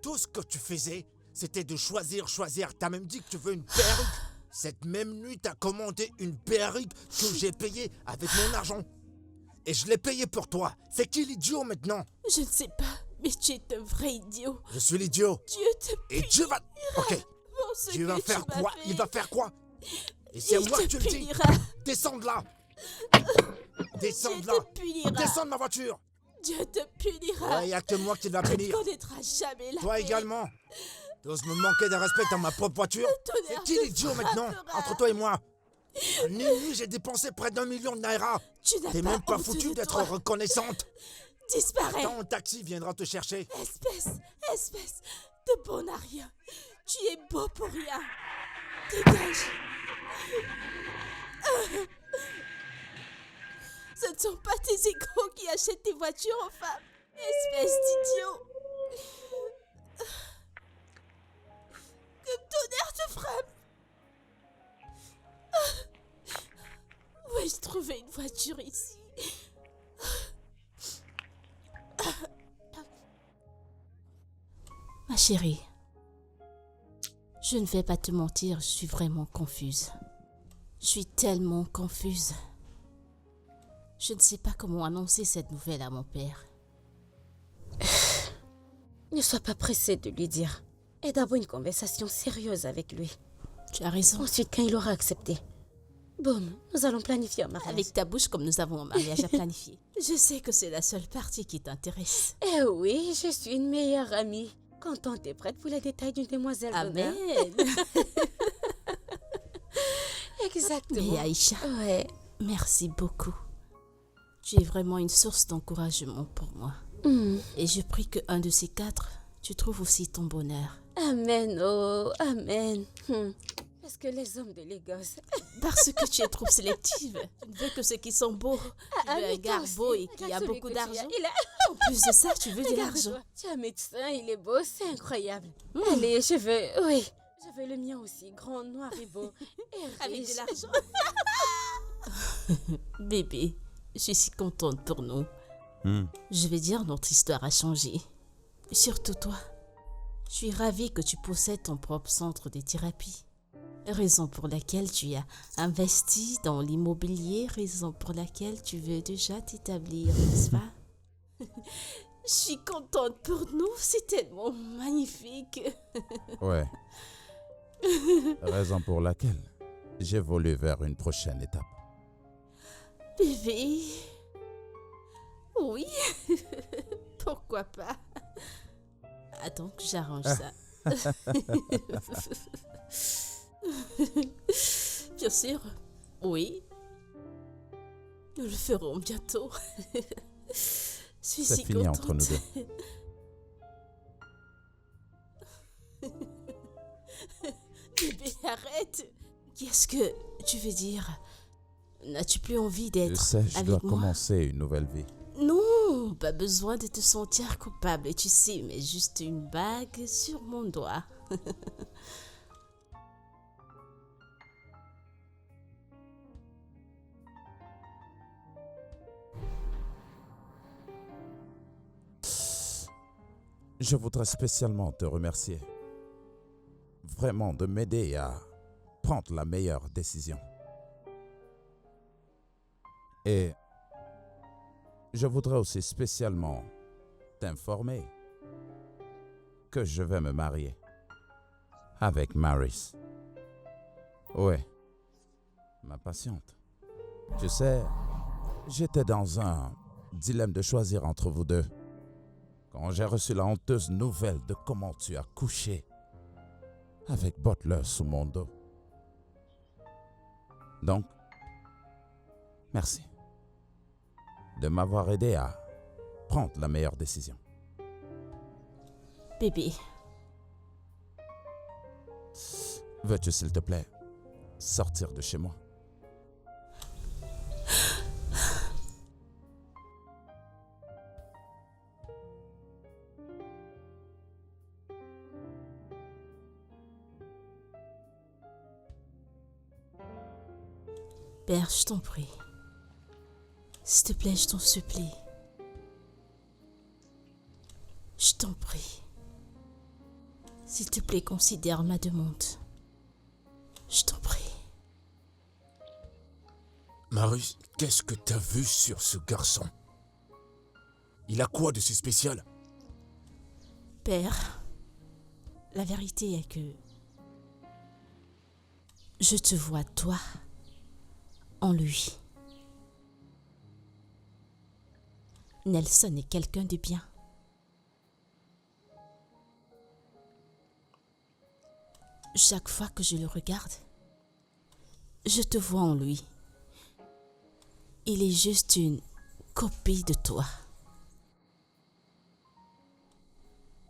Tout ce que tu faisais, c'était de choisir. T'as même dit que tu veux une perruque. Cette même nuit, t'as commandé une perruque que j'ai payée avec mon argent. Et je l'ai payée pour toi. C'est qui l'idiot maintenant? Je ne sais pas, mais tu es un vrai idiot. Je suis l'idiot. Dieu te Et Dieu va... Ok. pour ce Dieu va que faire tu m'as quoi? fait. Il va faire quoi? Et c'est Il moi te qui te le dis. punira. Descends de là. Descends Dieu de là. te punira. Descends de ma voiture. Dieu te punira. Il n'y a que moi qui va Tu ne punir. connaîtras jamais la Toi paix. également. T'oses me manquer de respect dans ma propre voiture? tonnerre C'est qui te l'idiot maintenant? frappera. Entre toi et moi. En une nuit, j'ai dépensé près d'1 million de naira. Tu n'as T'es même pas honte foutu de d'être toi. reconnaissante. Disparais. Ton taxi viendra te chercher. Espèce de bon à rien. Tu es beau pour rien. Dégage. Ce ne sont pas tes égaux qui achètent tes voitures aux femmes. Espèce d'idiot. Que le tonnerre te frappe. Où ai-je trouvé une voiture ici? Ma chérie, je ne vais pas te mentir, je suis vraiment confuse. Je suis tellement confuse. Je ne sais pas comment annoncer cette nouvelle à mon père. Ne sois pas pressé de lui dire. Et d'abord une conversation sérieuse avec lui. Tu as raison. Ensuite, quand il aura accepté, boum, nous allons planifier un mariage. Avec ta bouche comme nous avons un mariage à planifier. Je sais que c'est la seule partie qui t'intéresse. Eh oui, je suis une meilleure amie. Quand on est prête pour les détails d'une demoiselle d'honneur. Amen. Exactement. Mais Aïcha, Ouais. merci beaucoup. Tu es vraiment une source d'encouragement pour moi. Et je prie que un de ces quatre, tu trouves aussi ton bonheur. Amen, oh, amen. Parce que les hommes de Lagos... Parce que tu es trop sélective. Tu ne veux que ceux qui sont beaux. Tu veux un mais toi gars aussi, beau et qui regarde a celui beaucoup que tu as. d'argent. Il a... En plus de ça, tu veux de Regarde-toi. l'argent. Tu es un médecin, il est beau, c'est incroyable. Allez, je veux... Oui. Je veux le mien aussi, grand, noir et beau. Et Avec riche. de l'argent. Bébé, je suis si contente pour nous. Je vais dire, notre histoire a changé. Surtout toi. Je suis ravie que tu possèdes ton propre centre de thérapie. Raison pour laquelle tu as investi dans l'immobilier, raison pour laquelle tu veux déjà t'établir, n'est-ce pas? Je suis contente pour nous, c'est tellement magnifique. Ouais. Raison pour laquelle j'évolue vers une prochaine étape. Bébé. Oui. Pourquoi pas? Attends que j'arrange ça. Bien sûr. Oui. Nous le ferons bientôt. Je suis C'est si fini contente. entre nous deux. Bébé, arrête. Qu'est-ce que tu veux dire? N'as-tu plus envie Je d'être sais, je avec dois moi? commencer une nouvelle vie. Non, pas besoin de te sentir coupable, tu sais, mais juste une bague sur mon doigt. Je voudrais spécialement te remercier. Vraiment de m'aider à prendre la meilleure décision. Et je voudrais aussi spécialement t'informer que je vais me marier avec Maris. Ouais, ma patiente. Tu sais, j'étais dans un dilemme de choisir entre vous deux quand j'ai reçu la honteuse nouvelle de comment tu as couché avec Butler sous mon dos. Donc, merci de m'avoir aidé à prendre la meilleure décision. Bébé, Veux-tu, s'il te plaît, sortir de chez moi? père, je t'en prie. S'il te plaît, je t'en supplie. Je t'en prie. S'il te plaît, considère ma demande. Je t'en prie. Maris, qu'est-ce que t'as vu sur ce garçon? Il a quoi de si spécial? Père, la vérité est que je te vois, toi, en lui. Nelson est quelqu'un de bien. Chaque fois que je le regarde, je te vois en lui. Il est juste une copie de toi.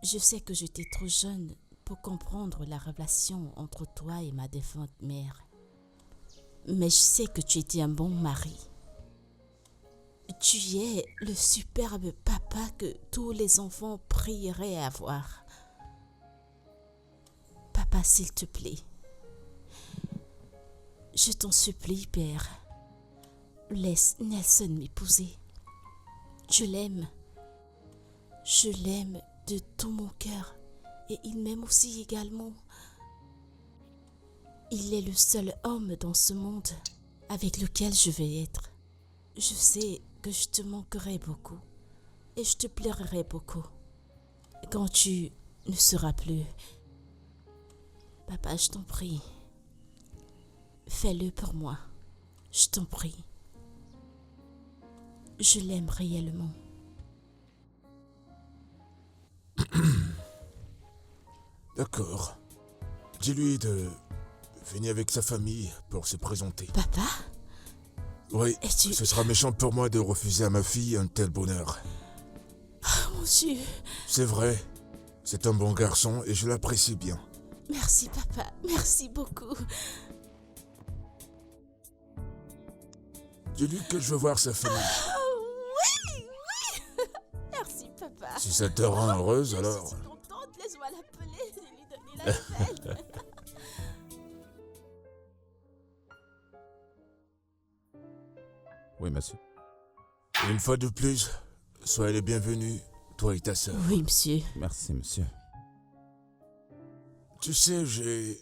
Je sais que j'étais trop jeune pour comprendre la relation entre toi et ma défunte mère. Mais je sais que tu étais un bon mari. Tu es le superbe papa que tous les enfants prieraient avoir. Papa, s'il te plaît. Je t'en supplie, père. Laisse Nelson m'épouser. Je l'aime. Je l'aime de tout mon cœur. Et il m'aime aussi également. Il est le seul homme dans ce monde avec lequel je vais être. Je sais que je te manquerai beaucoup. Et je te plairai beaucoup. Quand tu ne seras plus. Papa, je t'en prie. Fais-le pour moi. Je t'en prie. Je l'aime réellement. D'accord. Dis-lui de venir avec sa famille pour se présenter. Papa, Oui, es-tu... ce sera méchant pour moi de refuser à ma fille un tel bonheur. Oh, mon Dieu. C'est vrai, c'est un bon garçon et je l'apprécie bien. Merci, papa. Merci beaucoup. Dis-lui que je veux voir sa famille. Oui, oui. Merci, papa. Si ça te rend heureuse, alors... Je suis contente. Laisse-moi l'appeler et lui donner la nouvelle. Oui, monsieur. Une fois de plus, soyez les bienvenus, toi et ta sœur. Oui, monsieur. Merci, monsieur. Tu sais, j'ai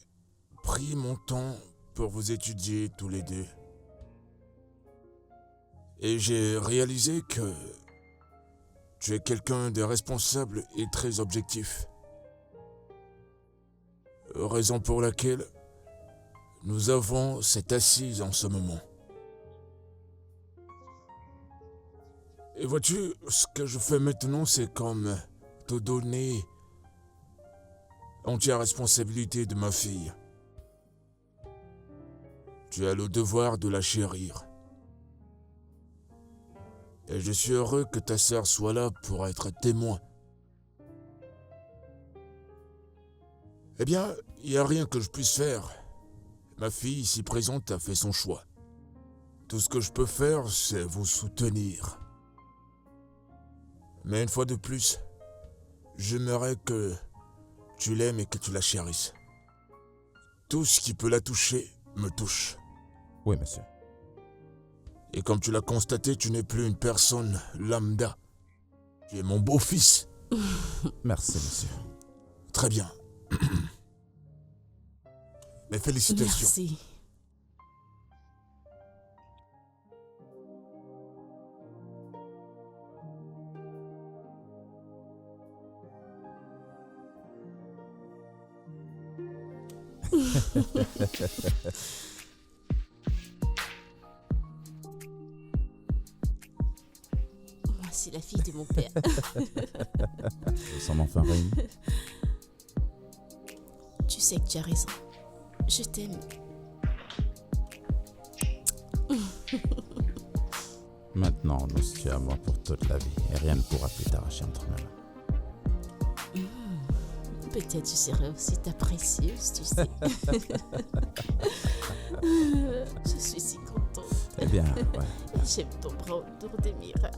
pris mon temps pour vous étudier tous les deux. Et j'ai réalisé que tu es quelqu'un de responsable et très objectif. Raison pour laquelle nous avons cette assise en ce moment. Et vois-tu, ce que je fais maintenant, c'est comme te donner entière responsabilité de ma fille. Tu as le devoir de la chérir. Et je suis heureux que ta sœur soit là pour être témoin. Eh bien, il n'y a rien que je puisse faire. Ma fille ici présente a fait son choix. Tout ce que je peux faire, c'est vous soutenir. Mais une fois de plus, j'aimerais que tu l'aimes et que tu la chérisses. Tout ce qui peut la toucher me touche. Oui, monsieur. Et comme tu l'as constaté, tu n'es plus une personne lambda. Tu es mon beau-fils. Merci, monsieur. Très bien. Mes félicitations. Merci. Moi, c'est la fille de mon père. Je sens enfin réunis. Tu sais que tu as raison. Je t'aime. Maintenant, on se tient à moi pour toute la vie et rien ne pourra plus t'arracher entre mes mains. Peut-être je serai aussi ta précieuse, tu sais. Je suis si contente. Eh bien, ouais. J'aime ton bras autour des miras.